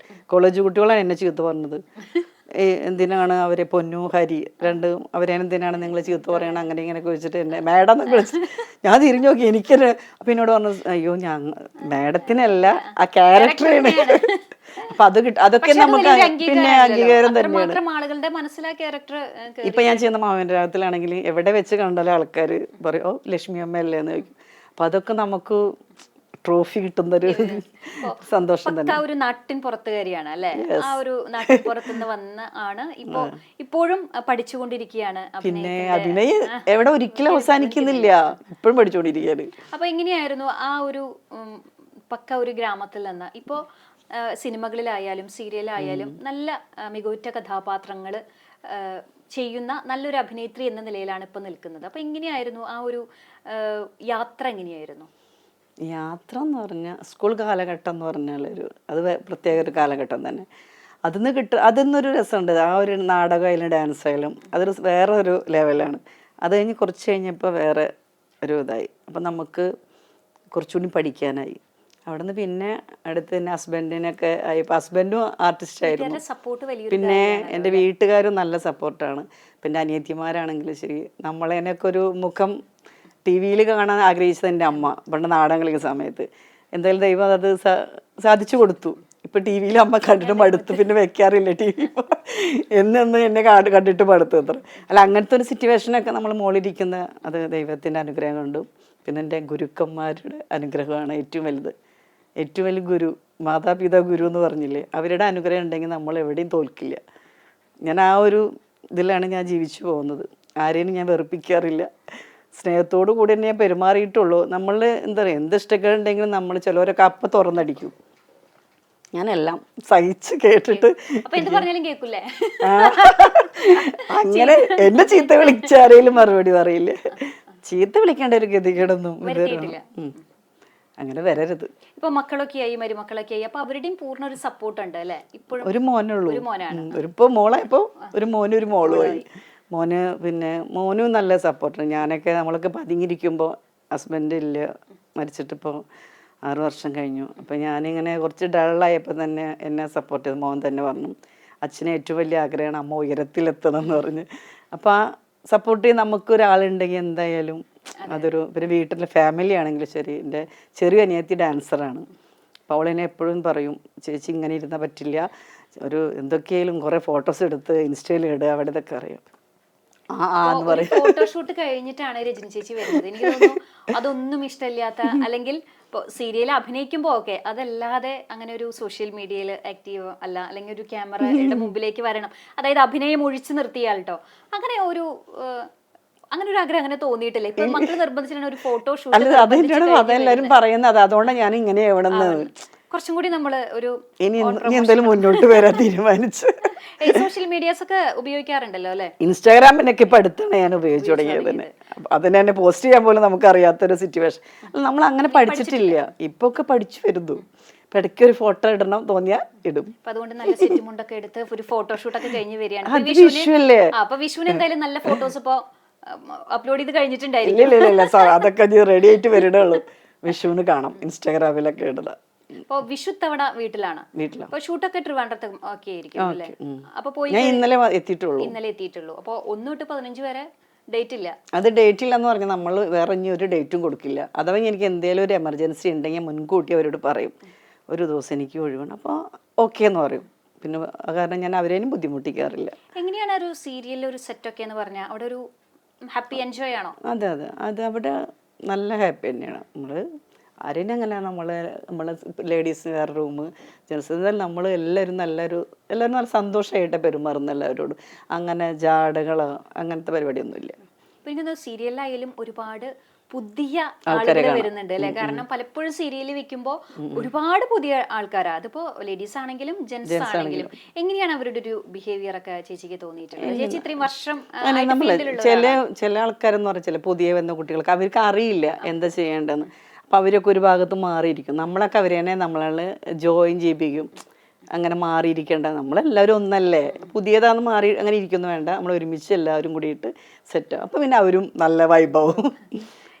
കോളേജ് കുട്ടികളാണ് എന്നെ ചീത്ത പറഞ്ഞത്. എന്തിനാണ് അവരെ പൊന്നു ഹരി രണ്ടും അവരെന്തിനാണ് നിങ്ങൾ ചീത്ത പറയണം അങ്ങനെ ഇങ്ങനെയൊക്കെ വെച്ചിട്ട് എന്നെ മാഡം എന്നൊക്കെ വിളിച്ചു. ഞാൻ തിരിഞ്ഞു നോക്കി, എനിക്കൊരു അപ്പൊ എന്നോട് പറഞ്ഞു അയ്യോ ഞാൻ മാഡത്തിനല്ല ആ ക്യാരക്ടറാണ്. അപ്പൊ അതൊക്കെ നമുക്ക് പിന്നെ അംഗീകാരം തന്നെയാണ്. ഇപ്പൊ ഞാൻ ചെയ്യുന്ന മാമൻ രാഗത്തിലാണെങ്കിൽ എവിടെ വെച്ച് കണ്ടാലും ആൾക്കാർ പറയും ഓ ലക്ഷ്മി അമ്മ അല്ലേ എന്ന് ചോദിക്കും. അപ്പം അതൊക്കെ നമുക്ക് ട്രോഫി കിട്ടുന്നൊരു സന്തോഷം പക്ക തന്നെ. ഒരു നാട്ടിൻ പുറത്തുകാരിയാണ് അല്ലെ? ആ ഒരു നാട്ടിൻ പുറത്തുനിന്ന് വന്ന ആണ് ഇപ്പോഴും പഠിച്ചുകൊണ്ടിരിക്കുകയാണ്. പിന്നെ അഭിനയം എവിടെ ഒരിക്കലും അവസാനിക്കുന്നില്ല, ഇപ്പോഴും പഠിച്ചുകൊണ്ടിരിക്കുകയാണ്. അപ്പൊ എങ്ങനെയായിരുന്നു ആ ഒരു പക്ക ഒരു ഗ്രാമത്തിൽ നിന്ന് ഇപ്പോ സിനിമകളിലായാലും സീരിയലായാലും നല്ല മികവുറ്റ കഥാപാത്രങ്ങൾ ചെയ്യുന്ന നല്ലൊരു അഭിനേത്രി എന്ന നിലയിലാണ് ഇപ്പൊ നിൽക്കുന്നത്. അപ്പൊ എങ്ങനെയായിരുന്നു ആ ഒരു യാത്ര? എങ്ങനെയായിരുന്നു യാത്ര എന്ന് പറഞ്ഞാൽ സ്കൂൾ കാലഘട്ടം എന്ന് പറഞ്ഞാൽ അത് പ്രത്യേക ഒരു കാലഘട്ടം തന്നെ. അതിന്നൊരു രസമുണ്ട്. ആ ഒരു നാടകം ആയാലും ഡാൻസ് ആയാലും അതൊരു വേറെ ഒരു ലെവലാണ്. അത് കഴിഞ്ഞ് കുറച്ച് കഴിഞ്ഞപ്പോൾ വേറെ ഒരു ഇതായി. അപ്പം നമുക്ക് കുറച്ചുകൂടി പഠിക്കാനായി. അവിടെ നിന്ന് പിന്നെ അടുത്ത് തന്നെ ഹസ്ബൻഡിനൊക്കെ ആയി. ഇപ്പം ഹസ്ബൻഡും ആർട്ടിസ്റ്റ് ആയിരുന്നു. പിന്നെ എൻ്റെ വീട്ടുകാരും നല്ല സപ്പോർട്ടാണ്. പിന്നെ അനിയത്തിമാരാണെങ്കിലും ശരി, നമ്മളതിനൊക്കെ ഒരു മുഖം ടി വിയിൽ കാണാൻ ആഗ്രഹിച്ചത് എൻ്റെ അമ്മ പണ്ട് നാടകം കളിക്കുന്ന സമയത്ത്. എന്തായാലും ദൈവം അത് സാധിച്ചു കൊടുത്തു. ഇപ്പം ടി വിയിൽ അമ്മ കണ്ടിട്ട് മടുത്തു, പിന്നെ വെക്കാറില്ല ടി വി. എന്നൊന്നും എന്നെ കണ്ടിട്ട് മടുത്തു അത്ര. അല്ല, അങ്ങനത്തെ ഒരു സിറ്റുവേഷനൊക്കെ നമ്മൾ മോളിരിക്കുന്ന അത് ദൈവത്തിൻ്റെ അനുഗ്രഹം കൊണ്ടും പിന്നെ എൻ്റെ ഗുരുക്കന്മാരുടെ അനുഗ്രഹമാണ് ഏറ്റവും വലുത്. ഏറ്റവും വലിയ ഗുരു, മാതാപിതാ ഗുരു എന്ന് പറഞ്ഞില്ലേ, അവരുടെ അനുഗ്രഹം ഉണ്ടെങ്കിൽ നമ്മൾ എവിടെയും തോൽക്കില്ല. ഞാൻ ആ ഒരു ഇതിലാണ് ഞാൻ ജീവിച്ചു പോകുന്നത്. ആരെയും ഞാൻ വെറുപ്പിക്കാറില്ല. സ്നേഹത്തോടു കൂടി തന്നെ ഞാൻ പെരുമാറിയിട്ടുള്ളൂ. നമ്മൾ എന്താ പറയുക, എന്ത് ഇഷ്ടങ്ങളുണ്ടെങ്കിലും നമ്മൾ ചിലവരൊക്കെ അപ്പം തുറന്നടിക്കും. ഞാനെല്ലാം സഹിച്ച് കേട്ടിട്ട് അങ്ങനെ എന്നെ ചീത്ത വിളിച്ചാരേലും മറുപടി പറയില്ല. ചീത്ത വിളിക്കേണ്ട ഒരു ഗതികേടൊന്നും അങ്ങനെ വരരുത്. ഇപ്പൊ മക്കളൊക്കെ ആയി, മരുമക്കളൊക്കെ ആയി, അപ്പൊ അവരുടെയും പൂർണ്ണ ഒരു സപ്പോർട്ട് ഉണ്ട് അല്ലെ? ഇപ്പോഴും ഒരു മോനുള്ളൂ. ഇപ്പൊ മോളായപ്പോ ഒരു മോനും ഒരു മോളുമായി. മോന് പിന്നെ മോനും നല്ല സപ്പോർട്ടാണ്. ഞാനൊക്കെ നമ്മളൊക്കെ പതുങ്ങിയിരിക്കുമ്പോൾ ഹസ്ബൻഡ് ഇല്ല, മരിച്ചിട്ടിപ്പോൾ 6 വർഷം കഴിഞ്ഞു. അപ്പം ഞാനിങ്ങനെ കുറച്ച് ഡള്ളായപ്പോൾ തന്നെ എന്നെ സപ്പോർട്ട് ചെയ്ത് മോൻ തന്നെ പറഞ്ഞു, അച്ഛന് ഏറ്റവും വലിയ ആഗ്രഹമാണ് അമ്മ ഉയരത്തിലെത്തണം എന്ന് പറഞ്ഞ്. അപ്പോൾ ആ സപ്പോർട്ട് ചെയ്ത് നമുക്കൊരാളുണ്ടെങ്കിൽ എന്തായാലും അതൊരു, പിന്നെ വീട്ടിലെ ഫാമിലി ആണെങ്കിലും ശരി. എൻ്റെ ചെറിയ അനിയത്തി ഡാൻസറാണ്. അപ്പോൾ അവളെന്നെ എപ്പോഴും പറയും, ചേച്ചി ഇങ്ങനെ ഇരുന്നാൽ പറ്റില്ല, ഒരു എന്തൊക്കെയായാലും കുറേ ഫോട്ടോസ് എടുത്ത് ഇൻസ്റ്റയിൽ ഇടുക, അവിടെ ഇതൊക്കെ അറിയാം. ഫോട്ടോഷൂട്ട് കഴിഞ്ഞിട്ടാണ് രജനി ചേച്ചി വരുന്നത്. എനിക്ക് തോന്നുന്നു അതൊന്നും ഇഷ്ടമില്ലാത്ത, അല്ലെങ്കിൽ ഇപ്പോൾ സീരിയൽ അഭിനയിക്കുമ്പോൾ ഓക്കെ, അതല്ലാതെ അങ്ങനെ ഒരു സോഷ്യൽ മീഡിയയിൽ ആക്റ്റീവ് അല്ല, അല്ലെങ്കിൽ ഒരു ക്യാമറയുടെ മുമ്പിലേക്ക് വരണം, അതായത് അഭിനയം ഒഴിച്ചു നിർത്തിയാൽ അങ്ങനെ ഒരു ആഗ്രഹം അങ്ങനെ തോന്നിയിട്ടില്ല. ഇപ്പൊ മക്കൾ നിർബന്ധിച്ചിട്ടാണ് ഒരു ഫോട്ടോഷൂട്ട്. അതെല്ലാരും പറയുന്നത്, അതുകൊണ്ടാണ് ഞാൻ ഇങ്ങനെ എവിടെ കുറച്ചും കൂടി നമ്മള് ഒരു ഇനി എന്തായാലും മുന്നോട്ട് വരാൻ തീരുമാനിച്ചു. സോഷ്യൽ മീഡിയാസ് ഒക്കെ ഉപയോഗിക്കാറുണ്ടല്ലോ അല്ലെ? ഇൻസ്റ്റാഗ്രാമിനൊക്കെ ഇപ്പൊ അടുത്താണ് ഞാൻ ഉപയോഗിച്ചു തുടങ്ങിയത് തന്നെ. അതിന് തന്നെ പോസ്റ്റ് ചെയ്യാൻ പോലും നമുക്ക് അറിയാത്തൊരു സിറ്റുവേഷൻ. നമ്മൾ അങ്ങനെ പഠിച്ചിട്ടില്ല, ഇപ്പൊ ഒക്കെ പഠിച്ചു വരുന്നു. ഇടയ്ക്ക് ഒരു ഫോട്ടോ ഇടണം തോന്നിയാ ഇടും. അതുകൊണ്ട് നല്ല സെറ്റുമുണ്ടൊക്കെ എടുത്ത് ഒരു ഫോട്ടോഷൂട്ടൊക്കെ കഴിഞ്ഞ് വരികയാണ്. അപ്പൊ വിഷുവിന് എന്തായാലും നല്ല ഫോട്ടോസ് ഇപ്പൊ അപ്ലോഡ് ചെയ്ത് കഴിഞ്ഞിട്ടുണ്ടായിരിക്കും. ഇല്ല, അതൊക്കെ റെഡി ആയിട്ട് വരണേ ഉള്ളൂ. വിഷുവിന് കാണാം ഇൻസ്റ്റാഗ്രാമിലൊക്കെ ഇടുക. ഇപ്പൊ വിഷു തവണ വീട്ടിലാണ്. ഷൂട്ടൊക്കെ ട്രിവാൻഡ്രത്ത് ഒക്കെ ആയിരിക്കും അല്ലേ? അപ്പൊ പോയി ഇന്നലെ എത്തിയിട്ടുള്ളൂ. അപ്പൊ 1 തൊട്ട് 15 വരെ ഡേറ്റ് ഇല്ല. അത് ഡേറ്റ് ഇല്ലെന്ന് പറഞ്ഞാൽ നമ്മൾ വേറെ ഇനി ഒരു ഡേറ്റും കൊടുക്കില്ല. അഥവാ എനിക്ക് എന്തെങ്കിലും ഒരു എമർജൻസി ഉണ്ടെങ്കിൽ മുൻകൂട്ടി അവരോട് പറയും, ഒരു ദിവസം എനിക്ക് ഒഴിവാണ്, അപ്പോൾ ഓക്കെ എന്ന് പറയും. പിന്നെ കാരണം ഞാൻ അവരേനും ബുദ്ധിമുട്ടിക്കാറില്ല. എങ്ങനെയാണ് ഒരു സീരിയലിൽ ഒരു സെറ്റ് ഒക്കെ എന്ന് പറഞ്ഞാൽ അവിടെ ഒരു ഹാപ്പി എൻജോയ് ആണോ? അതെ, അത് അവിടെ നല്ല ഹാപ്പി തന്നെയാണ്. ആരെയും അങ്ങനെ നമ്മളെ ലേഡീസിന് വേറെ റൂം, ജെൻസ്, എന്നാലും നമ്മൾ എല്ലാവരും നല്ല സന്തോഷമായിട്ട് പെരുമാറുന്ന എല്ലാവരോടും. അങ്ങനെ ജാടകളോ അങ്ങനത്തെ പരിപാടിയൊന്നുമില്ല. പിന്നെ സീരിയലിലായാലും ഒരുപാട് പുതിയ ആളുകൾ വരുന്നുണ്ട് അല്ലെ? കാരണം പലപ്പോഴും സീരിയൽ വെക്കുമ്പോ ഒരുപാട് പുതിയ ആൾക്കാരാ. അതിപ്പോ ലേഡീസ് ആണെങ്കിലും ജെന്റ്സ് ആണെങ്കിലും. എങ്ങനെയാണ് അവരുടെ ഒരു ബിഹേവിയർ ഒക്കെ ചേച്ചിക്ക് തോന്നിയിട്ടുള്ളത്? ചേച്ചി ഇത്രയും വർഷം ചില ആൾക്കാരെന്ന് പറഞ്ഞാൽ ചില പുതിയ വന്ന കുട്ടികൾക്ക് അവർക്ക് അറിയില്ല എന്താ ചെയ്യേണ്ടതെന്ന്. അപ്പം അവരൊക്കെ ഒരു ഭാഗത്ത് മാറിയിരിക്കും. നമ്മളൊക്കെ അവരെ നമ്മളെ ജോയിൻ ചെയ്യിപ്പിക്കും. അങ്ങനെ മാറിയിരിക്കേണ്ട, നമ്മളെല്ലാവരും ഒന്നല്ലേ, പുതിയതാന്ന് മാറി അങ്ങനെ ഇരിക്കുന്നു വേണ്ട, നമ്മൾ ഒരുമിച്ച് എല്ലാവരും കൂടിയിട്ട് സെറ്റാവും. അപ്പം പിന്നെ അവരും നല്ല വൈബാവും.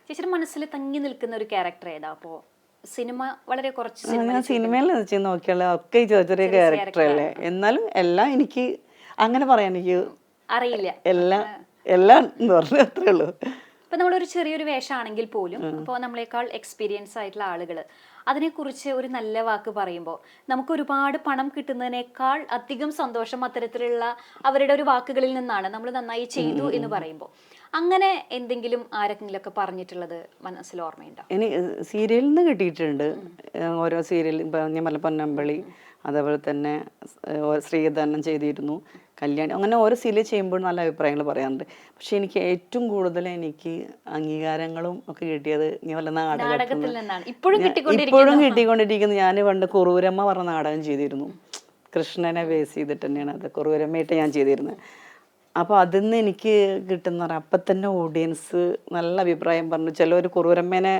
ചേച്ചിയുടെ മനസ്സിൽ തങ്ങി നിൽക്കുന്ന ഒരു ക്യാരക്ടർ ഏതാ? അപ്പോ സിനിമ വളരെ കുറച്ച് സിനിമയിൽ വെച്ച് നോക്കിയാൽ ഒക്കെ ചെറിയ ക്യാരക്ടർ അല്ലേ, എന്നാലും എല്ലാം എനിക്ക് അങ്ങനെ പറയാൻ എനിക്ക് അറിയില്ല. എല്ലാം എന്ന് പറഞ്ഞാൽ അത്രേ ഉള്ളൂ. ഇപ്പൊ നമ്മളൊരു ചെറിയൊരു വേഷമാണെങ്കിൽ പോലും ഇപ്പോൾ നമ്മളെക്കാൾ എക്സ്പീരിയൻസ് ആയിട്ടുള്ള ആളുകൾ അതിനെക്കുറിച്ച് ഒരു നല്ല വാക്ക് പറയുമ്പോൾ നമുക്ക് ഒരുപാട് പണം കിട്ടുന്നതിനേക്കാൾ അധികം സന്തോഷം അത്തരത്തിലുള്ള അവരുടെ ഒരു വാക്കുകളിൽ നിന്നാണ്. നമ്മൾ നന്നായി ചെയ്തു എന്ന് പറയുമ്പോൾ അങ്ങനെ എന്തെങ്കിലും ആരെങ്കിലും ഒക്കെ പറഞ്ഞിട്ടുള്ളത് മനസ്സിൽ ഓർമ്മയുണ്ടോ? ഇനി സീരിയലിൽ നിന്ന് കിട്ടിയിട്ടുണ്ട്. ഓരോ സീരിയൽ ഇപ്പം ഞാൻ പൊന്നമ്പളി, അതേപോലെ തന്നെ ശ്രീധരൻ ചെയ്തിരുന്നു, കല്യാണി, അങ്ങനെ ഓരോ സീരിയൽ ചെയ്യുമ്പോൾ നല്ല അഭിപ്രായങ്ങൾ പറയാറുണ്ട്. പക്ഷെ എനിക്ക് ഏറ്റവും കൂടുതൽ എനിക്ക് അംഗീകാരങ്ങളും ഒക്കെ കിട്ടിയത് ഞാൻ വല്ല നാടകത്തിൽ നിന്നാണ് ഇപ്പോഴും ഇപ്പോഴും കിട്ടിക്കൊണ്ടിരിക്കുന്നത്. ഞാൻ പണ്ട് കുറൂരമ്മ പറഞ്ഞ നാടകം ചെയ്തിരുന്നു. കൃഷ്ണനെ ബേസ് ചെയ്തിട്ട് തന്നെയാണ് അത് കുറൂരമ്മയായിട്ട് ഞാൻ ചെയ്തിരുന്നത്. അപ്പോൾ അതിൽ നിന്ന് എനിക്ക് കിട്ടുന്ന പറഞ്ഞാൽ അപ്പം തന്നെ ഓഡിയൻസ് നല്ല അഭിപ്രായം പറഞ്ഞു. ചിലർ കുറൂരമ്മേനെ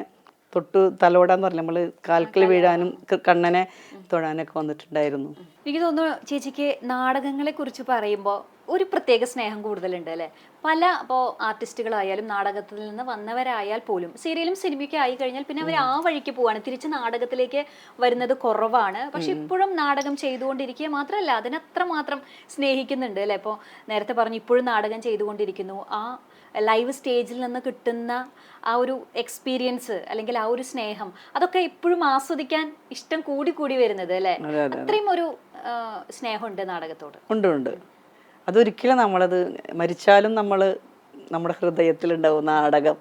തൊട്ട് തലോടാന്ന് പറഞ്ഞാൽ നമ്മൾ കാൽക്കൽ വീഴാനും കണ്ണനെ തൊഴാനൊക്കെ വന്നിട്ടുണ്ടായിരുന്നു. എനിക്ക് തോന്നുന്നു ചേച്ചിക്ക് നാടകങ്ങളെ കുറിച്ച് പറയുമ്പോൾ ഒരു പ്രത്യേക സ്നേഹം കൂടുതലുണ്ട് അല്ലേ? പല ഇപ്പോൾ ആർട്ടിസ്റ്റുകളായാലും നാടകത്തിൽ നിന്ന് വന്നവരായാൽ പോലും സീരിയലും സിനിമയ്ക്ക് ആയി കഴിഞ്ഞാൽ പിന്നെ അവർ ആ വഴിക്ക് പോവാണ്, തിരിച്ച് നാടകത്തിലേക്ക് വരുന്നത് കുറവാണ്. പക്ഷെ ഇപ്പോഴും നാടകം ചെയ്തുകൊണ്ടിരിക്കുക മാത്രമല്ല അതിനത്രമാത്രം സ്നേഹിക്കുന്നുണ്ട് അല്ലേ? ഇപ്പോൾ നേരത്തെ പറഞ്ഞു ഇപ്പോഴും നാടകം ചെയ്തുകൊണ്ടിരിക്കുന്നു. ആ ലൈവ് സ്റ്റേജിൽ നിന്ന് കിട്ടുന്ന ആ ഒരു എക്സ്പീരിയൻസ് അല്ലെങ്കിൽ ആ ഒരു സ്നേഹം അതൊക്കെ ഇപ്പോഴും ആസ്വദിക്കാൻ ഇഷ്ടം കൂടി കൂടി വരുന്നത് അല്ലേ? അത്രയും ഒരു സ്നേഹമുണ്ട് നാടകത്തോട്. ഉണ്ട്. അതൊരിക്കലും നമ്മളത് മരിച്ചാലും നമ്മുടെ ഹൃദയത്തിലുണ്ടാവും നാടകം.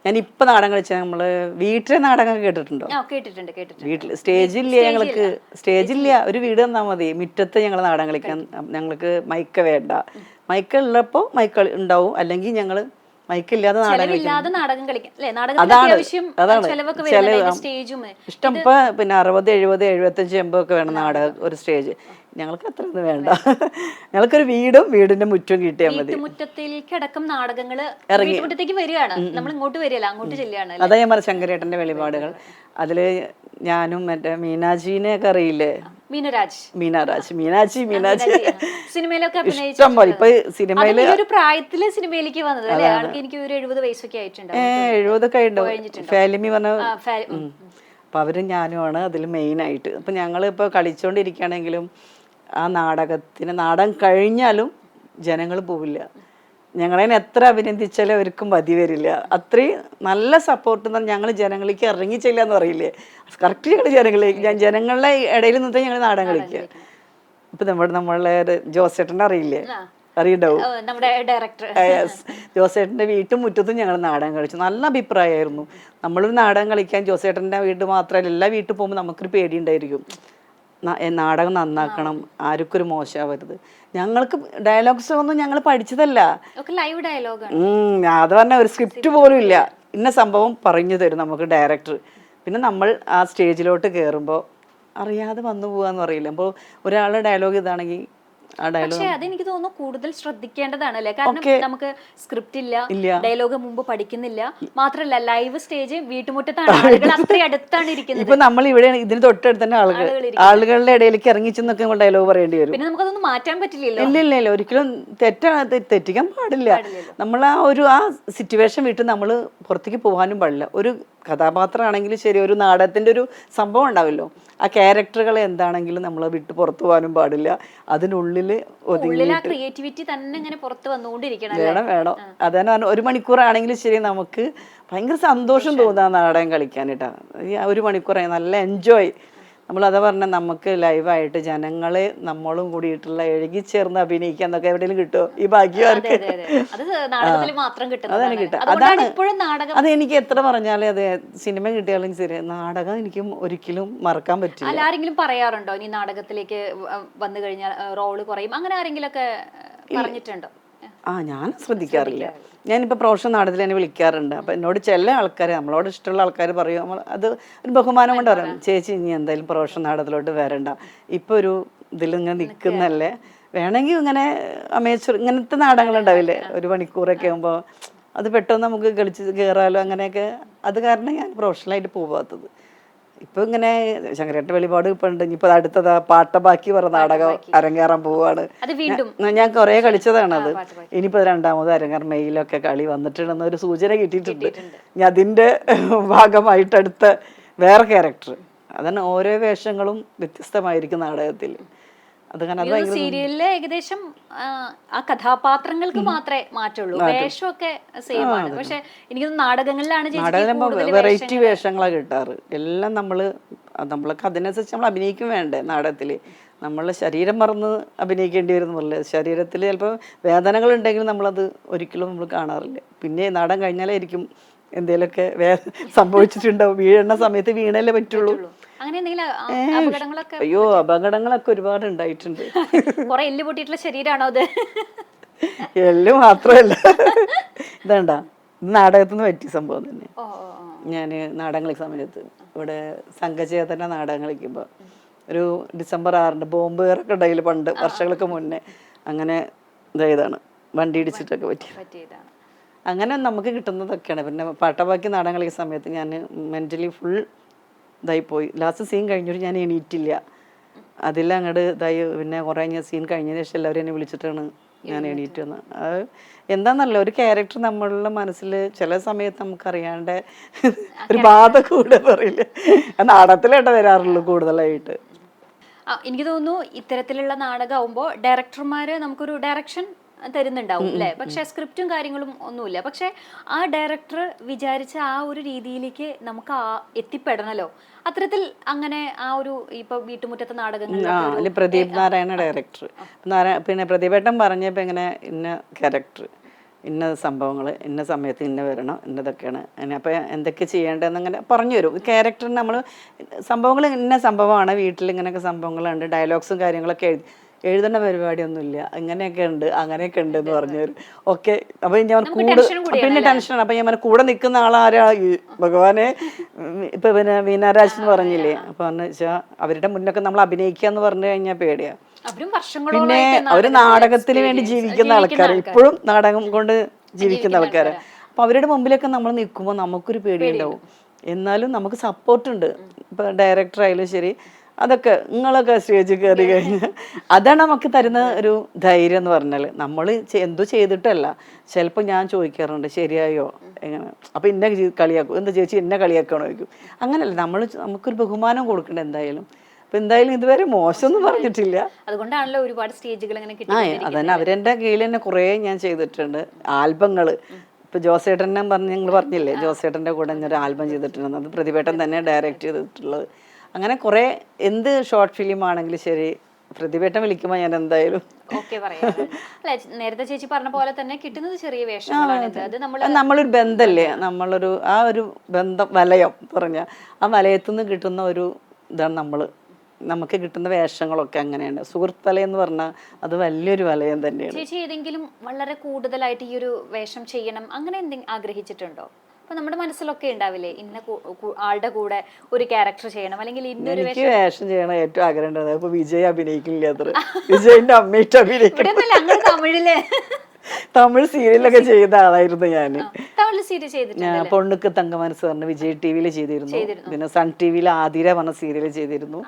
ഞാനിപ്പോൾ നാടകം കളിച്ചാൽ നമ്മൾ വീട്ടിലെ നാടകം കേട്ടിട്ടുണ്ടോ? കേട്ടിട്ടുണ്ട്. വീട്ടിൽ സ്റ്റേജില്ല, ഞങ്ങൾക്ക് സ്റ്റേജില്ല, ഒരു വീട് തന്നാൽ മതി, മുറ്റത്ത് ഞങ്ങൾ നാടകം കളിക്കാൻ. ഞങ്ങൾക്ക് മൈക്ക വേണ്ട, മൈക്ക ഉള്ളപ്പോൾ മൈക്ക ഉണ്ടാവും, അല്ലെങ്കിൽ ഞങ്ങൾ മൈക്കില്ലാതെ നാടകം കളിക്കും. ഇഷ്ടം. ഇപ്പൊ പിന്നെ 60, 70, 75, 80 ഒക്കെ വേണം നാടകം ഒരു സ്റ്റേജ്. ഞങ്ങൾക്ക് അത്രയൊന്നും വേണ്ട. ഞങ്ങൾക്കൊരു വീടിന്റെ മുറ്റം കിട്ടിയാൽ മതി. മുറ്റത്തിലേക്ക് അടക്കം നാടകങ്ങള് മുറ്റത്തേക്ക് വരികയാണ്, നമ്മൾ ഇങ്ങോട്ട് വരികയല്ല, അങ്ങോട്ട് ചെല്ലുകയാണ്. അതാ ഞാൻ പറഞ്ഞ ശങ്കരേട്ടന്റെ വെളിപാടുകൾ. അതില് ഞാനും മറ്റേ മീനാജീനെ ഒക്കെ അറിയില്ലേ? മീനാജി സിനിമയിലൊക്കെ ഇഷ്ടം പോലെ. ഇപ്പൊ സിനിമയില് ഒരു പ്രായത്തില് സിനിമയിലേക്ക് വന്നത് അല്ലേ? ആൾക്ക് എനിക്ക് ഒരു 70 വയസ്സൊക്കെ ആയിട്ടുണ്ട്. 70 ഒക്കെ ഉണ്ടാവും. ഫാലിമി പറഞ്ഞ അപ്പൊ അവരും ഞാനുമാണ് അതിൽ മെയിൻ ആയിട്ട്. അപ്പൊ ഞങ്ങൾ ഇപ്പൊ കളിച്ചോണ്ടിരിക്കുകയാണെങ്കിലും ആ നാടകം കഴിഞ്ഞാലും ജനങ്ങൾ പോവില്ല. ഞങ്ങളെ എത്ര അഭിനന്ദിച്ചാലും അവർക്കും മതി വരില്ല. അത്രയും നല്ല സപ്പോർട്ട് എന്ന് പറഞ്ഞാൽ ഞങ്ങൾ ജനങ്ങളിലേക്ക് ഇറങ്ങിച്ചില്ല എന്ന് പറയില്ലേ, കറക്റ്റ് ഞങ്ങൾ ജനങ്ങളുടെ ഇടയിൽ നിന്നിട്ട് ഞങ്ങൾ നാടകം കളിക്കുക. ഇപ്പൊ നമ്മളെ ജോസേട്ടനെ അറിയില്ലേ? അറിയണ്ടാവും. ജോസേട്ടൻ്റെ വീട്ടും മുറ്റത്തും ഞങ്ങൾ നാടകം കളിച്ചു. നല്ല അഭിപ്രായമായിരുന്നു. നമ്മളൊരു നാടകം കളിക്കാൻ ജോസേട്ടൻ്റെ വീട് മാത്രമല്ല, എല്ലാ വീട്ടിൽ പോകുമ്പോൾ നമുക്കൊരു പേടിയുണ്ടായിരിക്കും, നാടകം നന്നാക്കണം, ആർക്കും ഒരു മോശമാവരുത്. ഞങ്ങൾക്ക് ഡയലോഗ്സ് ഒന്നും ഞങ്ങൾ പഠിച്ചതല്ല, ലൈവ് ഡയലോഗ്. അത് പറഞ്ഞ ഒരു സ്ക്രിപ്റ്റ് പോലും ഇല്ല. ഇന്ന സംഭവം പറഞ്ഞു തരും നമുക്ക് ഡയറക്ടർ. പിന്നെ നമ്മൾ ആ സ്റ്റേജിലോട്ട് കയറുമ്പോൾ അറിയാതെ വന്നു പോവാന്ന് പറയില്ല. അപ്പോൾ ഒരാളുടെ ഡയലോഗ് ഇതാണെങ്കിൽ പക്ഷെ അതെനിക്ക് തോന്നുന്നു കൂടുതൽ ശ്രദ്ധിക്കേണ്ടതാണ് അല്ലേ? കാരണം നമുക്ക് സ്ക്രിപ്റ്റ് ഇല്ല, ഡയലോഗ് മുമ്പ് പഠിക്കുന്നില്ല, മാത്രല്ല ലൈവ് സ്റ്റേജ് വീട്ടുമുറ്റത്താണ്, ആളുകൾ അത്രയും അടുത്താണ് ഇരിക്കുന്നത്. ഇപ്പൊ നമ്മൾ ഇവിടെ ഇതിന് തൊട്ടടുത്ത് തന്നെ ആളുകളുടെ ഇടയിലേക്ക് ഇറങ്ങിച്ചെന്നൊക്കെ ഡയലോഗ് പറയേണ്ടി വരും. പിന്നെ നമുക്കതൊന്നും മാറ്റാൻ പറ്റില്ലല്ലോ. ഇല്ല, ഒരിക്കലും തെറ്റിക്കാൻ പാടില്ല. നമ്മൾ ആ സിറ്റുവേഷൻ വിട്ട് നമ്മൾ പുറത്തേക്ക് പോകാനും പാടില്ല. ഒരു കഥാപാത്രമാണെങ്കിലും ശരി, ഒരു നാടകത്തിന്റെ ഒരു സംഭവം ഉണ്ടാവല്ലോ, ആ ക്യാരക്ടറുകൾ എന്താണെങ്കിലും നമ്മൾ വിട്ട് പുറത്തു പോകാനും പാടില്ല. അതിനുള്ളിൽ ക്രിയേറ്റിവിറ്റി തന്നെ ഇങ്ങനെ പുറത്ത് വന്നുകൊണ്ടിരിക്കണം. വേണം. അതാണ് 1 മണിക്കൂറാണെങ്കിലും ശരി, നമുക്ക് ഭയങ്കര സന്തോഷം തോന്നാ നാടകം കളിക്കാനിട്ടാ. 1 മണിക്കൂറായി നല്ല എൻജോയ്. നമ്മളതാ പറഞ്ഞ നമുക്ക് ലൈവായിട്ട് ജനങ്ങളെ നമ്മളും കൂടിയിട്ടുള്ള എഴുകിച്ചേർന്ന് അഭിനയിക്കാൻ എന്നൊക്കെ എവിടെയെങ്കിലും കിട്ടുമോ? ഈ ഭാഗ്യമാർക്ക് അതാണ് കിട്ടുക. അത് എനിക്ക് എത്ര പറഞ്ഞാലും അതെ, സിനിമ കിട്ടിയാലും ശരി, നാടകം എനിക്കും ഒരിക്കലും മറക്കാൻ പറ്റില്ല. ആരെങ്കിലും പറയാറുണ്ടോ ഇനി നാടകത്തിലേക്ക് വന്നു കഴിഞ്ഞാൽ റോള് കുറയും, അങ്ങനെ ആരെങ്കിലും ഒക്കെ പറഞ്ഞിട്ടുണ്ടോ? ഞാൻ ശ്രദ്ധിക്കാറില്ല. ഞാനിപ്പോൾ പ്രൊഫഷണൽ നാടകത്തിൽ എന്നെ വിളിക്കാറുണ്ട്. അപ്പം എന്നോട് ചില ആൾക്കാർ, നമ്മളോട് ഇഷ്ടമുള്ള ആൾക്കാർ പറയും, അത് ഒരു ബഹുമാനം കൊണ്ട് പറയും, ചേച്ചി ഇനി എന്തായാലും പ്രൊഫഷണൽ നാടകത്തിലോട്ട് വരണ്ട, ഇപ്പോൾ ഒരു ഇതിലിങ്ങനെ നിൽക്കുന്നല്ലേ, വേണമെങ്കിൽ ഇങ്ങനെ അമേച്ചർ ഇങ്ങനത്തെ നാടകങ്ങളുണ്ടാവില്ലേ 1 മണിക്കൂറൊക്കെ ആകുമ്പോൾ, അത് പെട്ടെന്ന് നമുക്ക് കളിച്ച് കയറാലോ, അങ്ങനെയൊക്കെ. അത് കാരണം ഞാൻ പ്രൊഫഷണലായിട്ട് പോകാത്തത്. ഇപ്പൊ ഇങ്ങനെ ശങ്കരേട്ട വെളിപാട് ഇപ്പൊ ഉണ്ട്. ഇനിയിപ്പോ അടുത്തതാ പാട്ടബാക്കി പറഞ്ഞ നാടകം അരങ്ങേറാൻ പോവാണ്. ഞാൻ കുറെ കളിച്ചതാണ് അത്. ഇനിയിപ്പോ 2ാമത് അരങ്ങേറ മെയിലൊക്കെ കളി വന്നിട്ടുണ്ടെന്ന് ഒരു സൂചന കിട്ടിയിട്ടുണ്ട്. ഇനി അതിന്റെ ഭാഗമായിട്ട് അടുത്ത വേറെ ക്യാരക്ടർ. അതാണ് ഓരോ വേഷങ്ങളും വ്യത്യസ്തമായിരിക്കും നാടകത്തിൽ. സീരിയലില് ഏകദേശം ആ കഥാപാത്രങ്ങൾക്ക് മാത്രമേ മാറ്റുള്ളൂ, വേഷമൊക്കെ സെയിം ആണ്. പക്ഷെ എനിക്ക് നാടകങ്ങളിലാണ് വെറൈറ്റി വേഷങ്ങളാണ് കിട്ടാറ്. എല്ലാം നമ്മളൊക്കെ അതിനനുസരിച്ച് നമ്മൾ അഭിനയിക്കും വേണ്ടേ നാടകത്തില്. നമ്മളെ ശരീരം മറന്ന് അഭിനയിക്കേണ്ടി വരുന്നില്ല. ശരീരത്തിൽ ചിലപ്പോൾ വേദനകളുണ്ടെങ്കിലും നമ്മളത് ഒരിക്കലും നമ്മൾ കാണാറില്ല. പിന്നെ നാടൻ കഴിഞ്ഞാലായിരിക്കും എന്തെങ്കിലുമൊക്കെ സംഭവിച്ചിട്ടുണ്ടാവും. വീഴുന്ന സമയത്ത് വീണല്ലേ പറ്റുള്ളൂ. അങ്ങനെ എന്തെങ്കിലും അപകടങ്ങളൊക്കെ? അയ്യോ, അപകടങ്ങളൊക്കെ ഒരുപാട് ഉണ്ടായിട്ടുണ്ട്. കുറെ എല്ല് പൊട്ടിയിട്ടുള്ള ശരീരമാണോ അത്? എല്ല് മാത്രമല്ല, ഇതാണ്ടാ നാടകത്തിൽ നിന്ന് പറ്റിയ സംഭവം തന്നെ. ഞാൻ നാടകം കളിക്കുന്ന സമയത്ത് ഇവിടെ സംഘചേതന നാടകം കളിക്കുമ്പോൾ ഒരു ഡിസംബർ 6 ബോംബ് വേറൊക്കെ ഉണ്ടായില്ല പണ്ട് വർഷങ്ങൾക്ക് മുന്നേ. അങ്ങനെ ഇതായതാണ്, വണ്ടി ഇടിച്ചിട്ടൊക്കെ പറ്റിയതാണ്. അങ്ങനെ നമുക്ക് കിട്ടുന്നതൊക്കെയാണ്. പിന്നെ പാട്ടബാക്കി നാടകം കളിക്കുന്ന സമയത്ത് ഞാൻ മെൻ്റലി ഫുൾ ഇതായിപ്പോയി. ലാസ്റ്റ് സീൻ കഴിഞ്ഞിട്ട് ഞാൻ എണീറ്റില്ല. അതിൽ അങ്ങോട്ട് ഇതായി. പിന്നെ കുറേ ഞാൻ സീൻ കഴിഞ്ഞതിന് ശേഷം എല്ലാവരും എന്നെ വിളിച്ചിട്ടാണ് ഞാൻ എണീറ്റ് വന്നത്. അത് എന്താണെന്നല്ല, ഒരു ക്യാരക്ടർ നമ്മളുടെ മനസ്സിൽ ചില സമയത്ത് നമുക്കറിയാണ്ട് ഒരു ബാധ കൂടെ പറയില്ലേ, നാടകത്തിലായിട്ട് വരാറുള്ളൂ കൂടുതലായിട്ട്. എനിക്ക് തോന്നുന്നു ഇത്തരത്തിലുള്ള നാടകമാകുമ്പോൾ ഡയറക്ടർമാര് നമുക്കൊരു ഡയറക്ഷൻ തരുന്നുണ്ടാവും അല്ലേ? പക്ഷെ സ്ക്രിപ്റ്റും കാര്യങ്ങളും ഒന്നുമില്ല. പക്ഷെ ആ ഡയറക്ടർ വിചാരിച്ച ആ ഒരു രീതിയിലേക്ക് നമുക്ക് എത്തിപ്പെടണല്ലോ. അത്തരത്തിൽ അങ്ങനെ ആ ഒരു ഇപ്പൊ വീട്ടുമുറ്റത്തെ നാടകങ്ങൾ പ്രദീപ് നാരായണ ഡയറക്ടർ. പിന്നെ പ്രദീപേട്ടൻ പറഞ്ഞപ്പോ ഇങ്ങനെ ഇന്ന ക്യാരക്ടർ, ഇന്ന സംഭവങ്ങൾ, ഇന്ന സമയത്ത് ഇന്ന വരണം, ഇന്നതൊക്കെയാണ് അപ്പോൾ എന്തൊക്കെ ചെയ്യേണ്ടതെന്ന് അങ്ങനെ പറഞ്ഞു തരും. ക്യാരക്ടറിന് നമ്മൾ സംഭവങ്ങൾ ഇന്ന സംഭവമാണ്, വീട്ടിൽ ഇങ്ങനെയൊക്കെ സംഭവങ്ങളുണ്ട്, ഡയലോഗ്സും കാര്യങ്ങളൊക്കെ എഴുതേണ്ട പരിപാടിയൊന്നുമില്ല, ഇങ്ങനെയൊക്കെ ഉണ്ട്, അങ്ങനെയൊക്കെ ഉണ്ട് എന്ന് പറഞ്ഞു തരും. ഓക്കെ. അപ്പോൾ ഞാൻ പിന്നെ ടെൻഷനാണ്. അപ്പോൾ ഞാൻ കൂടെ നിൽക്കുന്ന ആളാരാ, ഭഗവാനെ. ഇപ്പം പിന്നെ വീണാരാജ് എന്ന് പറഞ്ഞില്ലേ, അപ്പോൾ എന്ന് വെച്ചാൽ അവരുടെ മുന്നൊക്കെ നമ്മൾ അഭിനയിക്കുക എന്ന് പറഞ്ഞു കഴിഞ്ഞാൽ പേടിയാണ്. പിന്നെ അവര് നാടകത്തിന് വേണ്ടി ജീവിക്കുന്ന ആൾക്കാർ, ഇപ്പോഴും നാടകം കൊണ്ട് ജീവിക്കുന്ന ആൾക്കാര്. അപ്പൊ അവരുടെ മുമ്പിലൊക്കെ നമ്മൾ നിൽക്കുമ്പോൾ നമുക്കൊരു പേടിയുണ്ടാവും. എന്നാലും നമുക്ക് സപ്പോർട്ടുണ്ട്. ഇപ്പൊ ഡയറക്ടർ ആയാലും ശരി, അതൊക്കെ നിങ്ങളൊക്കെ സ്റ്റേജിൽ കയറി കഴിഞ്ഞാൽ അതാണ് നമുക്ക് തരുന്ന ഒരു ധൈര്യം എന്ന് പറഞ്ഞാൽ. നമ്മൾ എന്തോ ചെയ്തിട്ടല്ല. ചിലപ്പോൾ ഞാൻ ചോദിക്കാറുണ്ട് ശരിയായോ എങ്ങനെ, അപ്പൊ ഇന്ന കളിയാക്കും, എന്താ ചേച്ചി എന്നെ കളിയാക്കണോ ചോദിക്കും. അങ്ങനല്ല, നമുക്കൊരു ബഹുമാനം കൊടുക്കണ്ട എന്തായാലും. അപ്പൊ എന്തായാലും ഇതുവരെ മോശമൊന്നും പറഞ്ഞിട്ടില്ല. അതുകൊണ്ടാണല്ലോ ഒരുപാട് സ്റ്റേജുകൾ അതന്നെ അവരെന്റെ കീഴിൽ തന്നെ കുറേ ഞാൻ ചെയ്തിട്ടുണ്ട്. ആൽബങ്ങള് ഇപ്പൊ ജോസേട്ടനെ നിങ്ങൾ പറഞ്ഞില്ലേ, ജോസേട്ടന്റെ കൂടെ ഒരു ആൽബം ചെയ്തിട്ടുണ്ട്. അത് പ്രതിഭേട്ടൻ തന്നെ ഡയറക്റ്റ് ചെയ്തിട്ടുള്ളത്. അങ്ങനെ കുറെ എന്ത് ഷോർട്ട് ഫിലിം ആണെങ്കിലും ശരി, പ്രതിഭേട്ടൻ വിളിക്കുമ്പോൾ ഞാൻ എന്തായാലും നേരത്തെ ചേച്ചി പറഞ്ഞ പോലെ തന്നെ കിട്ടുന്നത് ചെറിയ വേഷങ്ങളാണ്. നമ്മളൊരു ബന്ധല്ലേ, നമ്മളൊരു ആ ഒരു ബന്ധം വലയം പറഞ്ഞ ആ വലയത്തിൽ നിന്ന് കിട്ടുന്ന ഒരു ഇതാണ് നമുക്ക് കിട്ടുന്ന വേഷങ്ങളൊക്കെ അങ്ങനെയാണ്. സുഹൃത്തലയം എന്ന് പറഞ്ഞാൽ അത് വലിയൊരു വലയം തന്നെയാണ്. ചേച്ചി ഏതെങ്കിലും വളരെ കൂടുതലായിട്ട് ഈ ഒരു വേഷം ചെയ്യണം അങ്ങനെ എന്തെങ്കിലും ആഗ്രഹിച്ചിട്ടുണ്ടോ? അപ്പൊ നമ്മുടെ മനസ്സിലൊക്കെ ഉണ്ടാവില്ലേ, ഇന്ന ആളുടെ കൂടെ ഒരു ക്യാരക്ടർ ചെയ്യണം, അല്ലെങ്കിൽ ഇന്നൊരു വേഷം ചെയ്യണം ഏറ്റവും ആഗ്രഹം ഉണ്ടായിരുന്നു. ഇപ്പൊ വിജയ് അഭിനയിക്കില്ല, അത്ര വിജയിന്റെ അമ്മയിട്ട് അഭിനയിക്കും. തമിഴില് തമിഴ് സീരിയലൊക്കെ ചെയ്ത ആളായിരുന്നു ഞാൻ. പൊണ്ണുക്ക് തങ്കമനസ് പറഞ്ഞ വിജയ് ടിവിയിൽ ചെയ്തിരുന്നു. പിന്നെ സൺ ടിവിയിൽ ആതിര പറഞ്ഞ സീരിയൽ ചെയ്തിരുന്നു.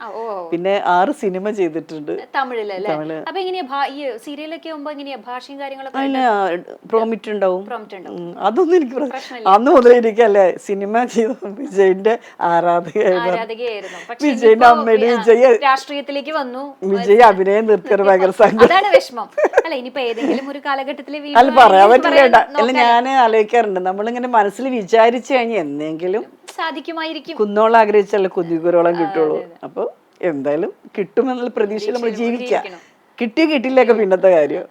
പിന്നെ 6 സിനിമ ചെയ്തിട്ടുണ്ട് തമിഴ്. പ്രോമിറ്റ് ഉണ്ടാവും. അതൊന്നും എനിക്ക് അന്ന് മുതൽ എനിക്കല്ലേ സിനിമ ചെയ്ത വിജയിന്റെ ആരാധകയായിരുന്നു. വിജയിന്റെ അമ്മയുടെ രാഷ്ട്രീയത്തിലേക്ക് വന്നു. വിജയ് അഭിനയം നിർത്തിയത് ഭയങ്കര വിഷമം അല്ല. ഇനിയിപ്പോ ഏതെങ്കിലും ഒരു കാലഘട്ടത്തിൽ അല്ല പറയാൻ പറ്റില്ല. അല്ല ഞാൻ ആലോചിക്കാറുണ്ട്, നമ്മളിങ്ങനെ മനസ്സിൽ വിചാരിച്ചു കഴിഞ്ഞാൽ എന്തെങ്കിലും സാധിക്കുമായിരിക്കും. കുന്നോളം ആഗ്രഹിച്ചല്ലേ കുതികുരോളം കിട്ടുള്ളൂ. അപ്പൊ എന്തായാലും കിട്ടുമെന്നുള്ള പ്രതീക്ഷയിൽ നമ്മൾ ജീവിക്കാം. കിട്ടിയില്ലൊക്കെ പിന്നത്തെ കാര്യം.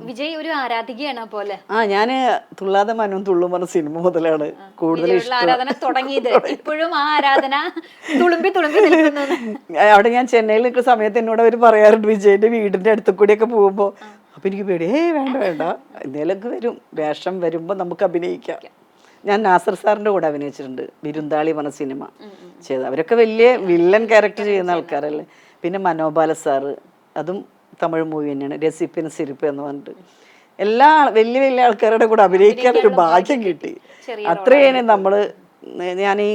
വിജയ് ഒരു ആരാധികയാണ് പോലെ. ഞാന് തുള്ളാതെ മനും തുള്ളും പറഞ്ഞ സിനിമ മുതലാണ് കൂടുതൽ ആരാധന തുടങ്ങിയത്. ഇപ്പോഴും ആ ആരാധന തുളുമ്പി നിൽക്കുന്നു. അവിടെ ഞാൻ ചെന്നൈയിൽ നിൽക്കുന്ന സമയത്ത് എന്നോട് അവർ പറയാറുണ്ട്, വിജയിന്റെ വീടിന്റെ അടുത്ത് കൂടിയൊക്കെ പോകുമ്പോ അപ്പൊ എനിക്ക് പേടി, വേണ്ട എന്തേലൊക്കെ വരും, വേഷം വരുമ്പോ നമുക്ക് അഭിനയിക്കാം. ഞാൻ നാസർ സാറിന്റെ കൂടെ അഭിനയിച്ചിട്ടുണ്ട്, വിരുന്താളി പറഞ്ഞ സിനിമ ചെയ്ത്. അവരൊക്കെ വലിയ വില്ലൻ ക്യാരക്ടർ ചെയ്യുന്ന ആൾക്കാരല്ലേ. പിന്നെ മനോബാല സാറ്, അതും തമിഴ് മൂവി തന്നെയാണ്, രസിപ്പിന് സിരിപ്പ് എന്ന് പറഞ്ഞിട്ട്. എല്ലാ വലിയ ആൾക്കാരുടെ കൂടെ അഭിനയിക്കാൻ ഒരു ഭാഗ്യം കിട്ടി. അത്രയാണ് ഞാൻ ഈ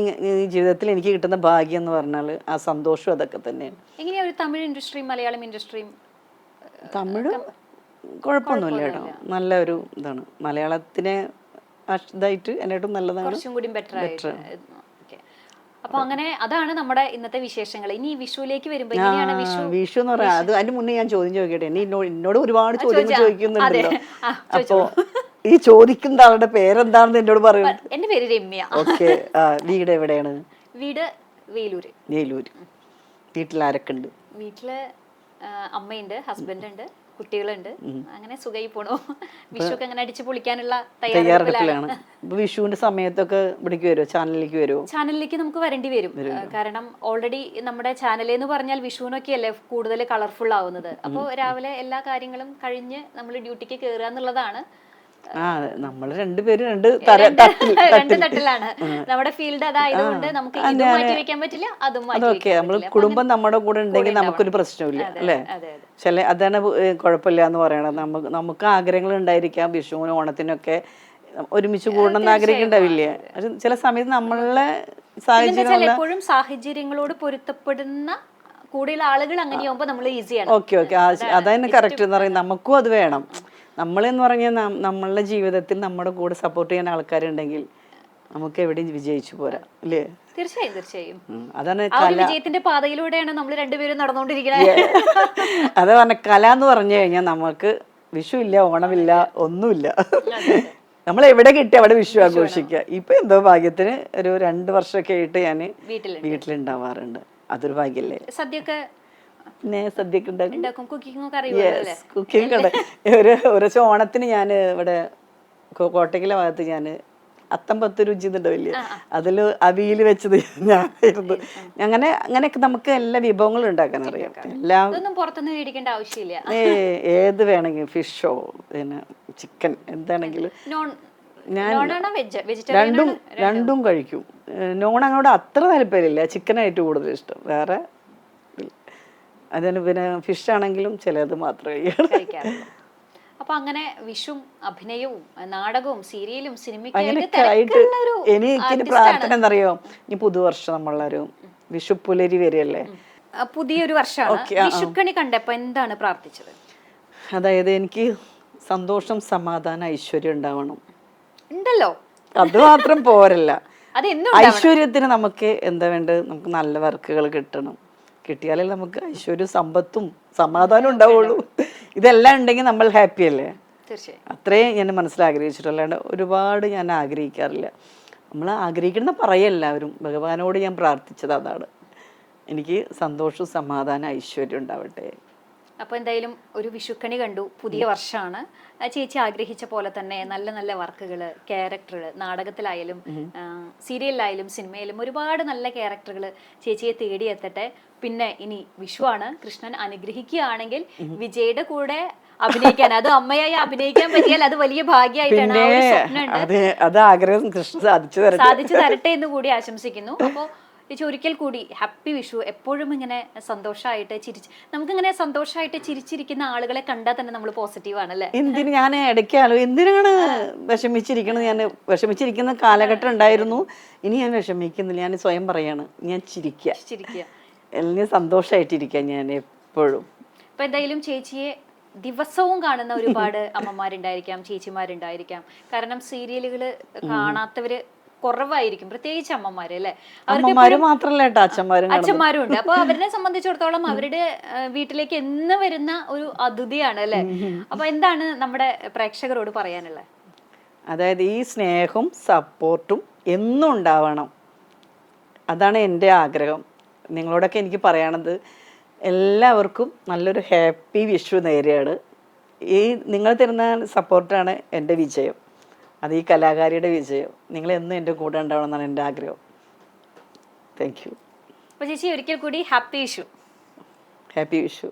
ജീവിതത്തിൽ എനിക്ക് കിട്ടുന്ന ഭാഗ്യം എന്ന് പറഞ്ഞാൽ ആ സന്തോഷം അതൊക്കെ തന്നെയാണ്. എങ്ങനെയാ ഒരു തമിഴ് ഇൻഡസ്ട്രിയും മലയാളം ഇൻഡസ്ട്രിയും? തമിഴ് കുഴപ്പമൊന്നുമില്ല കേട്ടോ, നല്ല ഒരു ഇതാണ്. മലയാളത്തിനെ ഇതായിട്ട് എന്നേട്ടും നല്ലതാണ്, കുറച്ചും കൂടി ബെറ്റർ. അപ്പൊ അങ്ങനെ അതാണ് നമ്മുടെ ഇന്നത്തെ വിശേഷങ്ങൾ. ഇനി വിഷുവിലേക്ക് വരുമ്പോ വിഷു എന്ന് പറയാം. അത് അതിന് മുന്നേ ഞാൻ ചോദ്യം ചോദിക്കട്ടെ, എന്നോട് ഒരുപാട് ചോദ്യങ്ങൾ ചോദിക്കുന്നുണ്ടല്ലോ. അപ്പൊ ഈ ചോദിക്കുന്ന ആളുടെ പേരെന്താണെന്ന് എന്നോട് പറയും. എന്റെ പേര് രമ്യ. ഓക്കെ. വീട് എവിടെയാണ്? വീട് വേലൂര്. വീട്ടിൽ ആരൊക്കെ ഉണ്ട്? വീട്ടില് അമ്മയുണ്ട്, ഹസ്ബൻഡ് ഉണ്ട്, കുട്ടികളുണ്ട്, അങ്ങനെ സുഖമായി പോണു. വിഷുക്ക് അങ്ങനെ അടിച്ചു പൊളിക്കാനുള്ള തയ്യാറെടുപ്പിലാണ്. ഇപ്പൊ വിഷുവിന്റെ സമയത്തൊക്കെ ഇവിടേക്ക് വരുമോ, ചാനലിലേക്ക് വരുമോ? ചാനലിലേക്ക് നമുക്ക് വരേണ്ടി വരും. കാരണം ഓൾറെഡി നമ്മുടെ ചാനൽ എന്ന് പറഞ്ഞാൽ വിഷുവിനൊക്കെ അല്ലേ കൂടുതൽ കളർഫുൾ ആവുന്നത്. അപ്പോൾ രാവിലെ എല്ലാ കാര്യങ്ങളും കഴിഞ്ഞ് നമ്മൾ ഡ്യൂട്ടിക്ക് കയറുക എന്നുള്ളതാണ്. നമ്മള് രണ്ടുപേരും രണ്ട് തട്ടിലാണ് നമ്മുടെ ഫീൽഡ്. അതായതുകൊണ്ട് നമുക്ക് ഇതും മാറ്റി വെക്കാൻ പറ്റില്ല, അതും മാറ്റി അതൊക്കെ നമ്മൾ കുടുംബം നമ്മുടെ കൂടെ ഉണ്ടെങ്കിൽ നമുക്കൊരു പ്രശ്നമില്ല അല്ലേ. ചില അതാണ് കുഴപ്പമില്ല എന്ന് പറയണത്. നമുക്ക് ആഗ്രഹങ്ങൾ ഉണ്ടായിരിക്കാം, വിഷുവിനും ഓണത്തിനൊക്കെ ഒരുമിച്ച് കൂടണം എന്ന് ആഗ്രഹിക്കണ്ടാവില്ലേ. ചില സമയത്ത് നമ്മളെ സാഹചര്യം എപ്പോഴും സാഹചര്യങ്ങളോട് പൊരുത്തപ്പെടുന്ന കൂടുതൽ ആളുകൾ അങ്ങനെയാകുമ്പോ നമ്മൾ ഈസിയാണ്. ഓക്കെ അതാണ് കറക്റ്റ് എന്ന് പറയുന്നത്. നമുക്കും അത് വേണം. നമ്മളെന്ന് പറഞ്ഞാൽ നമ്മളുടെ ജീവിതത്തിൽ നമ്മുടെ കൂടെ സപ്പോർട്ട് ചെയ്യാൻ ആൾക്കാരുണ്ടെങ്കിൽ നമുക്ക് എവിടെയും വിജയിച്ചു പോരാ അല്ലേ. തീർച്ചയായും അതാണ് വിജയത്തിന്റെ പാതയിലൂടെയാണ് നമ്മൾ രണ്ടുപേരും നടന്നുകൊണ്ടിരിക്കുന്നത്. അത് പറഞ്ഞ കല എന്ന് പറഞ്ഞു കഴിഞ്ഞാൽ നമുക്ക് വിഷു ഇല്ല, ഓണമില്ല, ഒന്നുമില്ല. നമ്മൾ എവിടെ കിട്ടി അവിടെ വിഷു ആഘോഷിക്കുക. ഇപ്പൊ എന്തോ ഭാഗ്യത്തിന് ഒരു 2 വർഷമൊക്കെ ആയിട്ട് ഞാൻ വീട്ടിലുണ്ടാവാറുണ്ട്. അതൊരു ഭാഗ്യല്ലേ. സദ്യയൊക്കെ പിന്നെ സദ്യയൊക്കെ ഉണ്ടാക്കും. കുക്കിംഗ് ഒരു ഓണത്തിന് ഞാൻ ഇവിടെ കോട്ടയ്ക്കലെ ഭാഗത്ത് ഞാൻ അത്തമ്പത്ത് രുചി ഉണ്ടാവില്ലേ, അതില് അവിയിൽ വെച്ചത് ഞാനായിരുന്നു. അങ്ങനെയൊക്കെ നമുക്ക് എല്ലാ വിഭവങ്ങളും ഉണ്ടാക്കാൻ അറിയാം. എല്ലാം പുറത്തുനിന്ന് മേടിക്കേണ്ട ആവശ്യമില്ല. ഏത് വേണമെങ്കിലും ഫിഷോ പിന്നെ ചിക്കൻ എന്താണെങ്കിലും ഞാൻ രണ്ടും കഴിക്കും. നോൺ അങ്ങോട്ട് അത്ര താല്പര്യമില്ല, ചിക്കനായിട്ട് കൂടുതൽ ഇഷ്ടം. വേറെ അതിന് പിന്നെ ഫിഷ് ആണെങ്കിലും ചിലത് മാത്രമേ കഴിക്കാറുള്ളൂ. അപ്പൊ അങ്ങനെ വിഷും അഭിനയവും നാടകവും സീരിയലും സിനിമയും എനിക്ക് പ്രാർത്ഥന എന്നറിയോ, ഈ പുതുവർഷം നമ്മളൊരു വിഷു പുലരി വരികയല്ലേ, പുതിയൊരു വർഷമാണ്. വിഷുക്കണി കണ്ടപ്പോ എന്താണ് പ്രാർത്ഥിച്ചത്? അതായത് എനിക്ക് സന്തോഷം, സമാധാനം, ഐശ്വര്യം ഉണ്ടാവണം. ഉണ്ടല്ലോ, അത് മാത്രം പോരല്ല. ഐശ്വര്യത്തിന് നമുക്ക് എന്താ വേണ്ടത്, നമുക്ക് നല്ല വർക്കുകൾ കിട്ടണം. കിട്ടിയാലേ നമുക്ക് ഐശ്വര്യവും സമ്പത്തും സമാധാനം ഉണ്ടാവുള്ളൂ. ഇതെല്ലാം ഉണ്ടെങ്കിൽ നമ്മൾ ഹാപ്പി അല്ലേ. അത്രയും ഞാൻ മനസ്സിലാഗ്രഹിച്ചിട്ടുള്ള, അല്ലാണ്ട് ഒരുപാട് ഞാൻ ആഗ്രഹിക്കാറില്ല. നമ്മൾ ആഗ്രഹിക്കുന്ന പറയും എല്ലാവരും. ഭഗവാനോട് ഞാൻ പ്രാർത്ഥിച്ചത് അതാണ്, എനിക്ക് സന്തോഷവും സമാധാനം ഐശ്വര്യം ഉണ്ടാവട്ടെ. അപ്പോൾ എന്തായാലും ഒരു വിഷുക്കണി കണ്ടു, പുതിയ വർഷമാണ്. ചേച്ചി ആഗ്രഹിച്ച പോലെ തന്നെ നല്ല നല്ല വർക്കുകൾ, ക്യാരക്ടറുകൾ, നാടകത്തിലായാലും സീരിയലിലായാലും സിനിമയിലും ഒരുപാട് നല്ല ക്യാരക്ടറുകൾ ചേച്ചിയെ തേടിയെത്തട്ടെ. പിന്നെ ഇനി വിഷുവാണ്, കൃഷ്ണൻ അനുഗ്രഹിക്കുകയാണെങ്കിൽ വിജയുടെ കൂടെ അഭിനയിക്കാൻ, അത് അമ്മയായി അഭിനയിക്കാൻ പറ്റിയാൽ അത് വലിയ ഭാഗ്യമായിട്ടാണ്. സാധിച്ചു തരട്ടെ എന്ന് കൂടി ആശംസിക്കുന്നു. അപ്പോൾ ചേച്ചി ഒരിക്കൽ കൂടി ഹാപ്പി വിഷു. എപ്പോഴും ഇങ്ങനെ സന്തോഷമായിട്ട് നമുക്കിങ്ങനെ സന്തോഷമായിട്ട് ചിരിച്ചിരിക്കുന്ന ആളുകളെ കണ്ടാൽ തന്നെ നമ്മൾ പോസിറ്റീവ് ആണല്ലേ. എന്തിന് ഞാൻ ഇടയ്ക്കാലോ എന്തിനാണ് വിഷമിച്ചിരിക്കണത്? ഞാൻ വിഷമിച്ചിരിക്കുന്ന കാലഘട്ടം ഉണ്ടായിരുന്നു, ഇനി ഞാൻ വിഷമിക്കുന്നില്ല. ഞാൻ സ്വയം പറയാണ്, ഞാൻ ചിരിക്കുക, എല്ലാം സന്തോഷമായിട്ടിരിക്കുക ഞാൻ എപ്പോഴും. അപ്പൊ എന്തായാലും ചേച്ചിയെ ദിവസവും കാണുന്ന ഒരുപാട് അമ്മമാരുണ്ടായിരിക്കാം, ചേച്ചിമാരുണ്ടായിരിക്കാം. കാരണം സീരിയലുകൾ കാണാത്തവര് കുറവായിരിക്കും, പ്രത്യേകിച്ച് അമ്മമാര് അല്ലെ. അച്ഛന്മാരും ഉണ്ട്. അപ്പൊ അവരെ സംബന്ധിച്ചിടത്തോളം അവരുടെ വീട്ടിലേക്ക് എന്ന് വരുന്ന ഒരു അതിഥിയാണ് അല്ലെ. അപ്പൊ എന്താണ് നമ്മുടെ പ്രേക്ഷകരോട് പറയാനുള്ളത്? അതായത് ഈ സ്നേഹവും സപ്പോർട്ടും എന്നും ഉണ്ടാവണം, അതാണ് എൻ്റെ ആഗ്രഹം. നിങ്ങളോടൊക്കെ എനിക്ക് പറയണത്, എല്ലാവർക്കും നല്ലൊരു ഹാപ്പി വിഷു നേരെയാണ്. ഈ നിങ്ങൾ തരുന്ന സപ്പോർട്ടാണ് എൻ്റെ വിജയം, അത് ഈ കലാകാരിയുടെ വിജയം. നിങ്ങൾ എന്നും എൻ്റെ കൂടെ ഉണ്ടാവണം എന്നാണ് എൻ്റെ ആഗ്രഹം. Thank you. അപ്പോൾ ചേച്ചി ഒരിക്കൽ കൂടി ഹാപ്പി വിഷു. ഹാപ്പി വിഷു.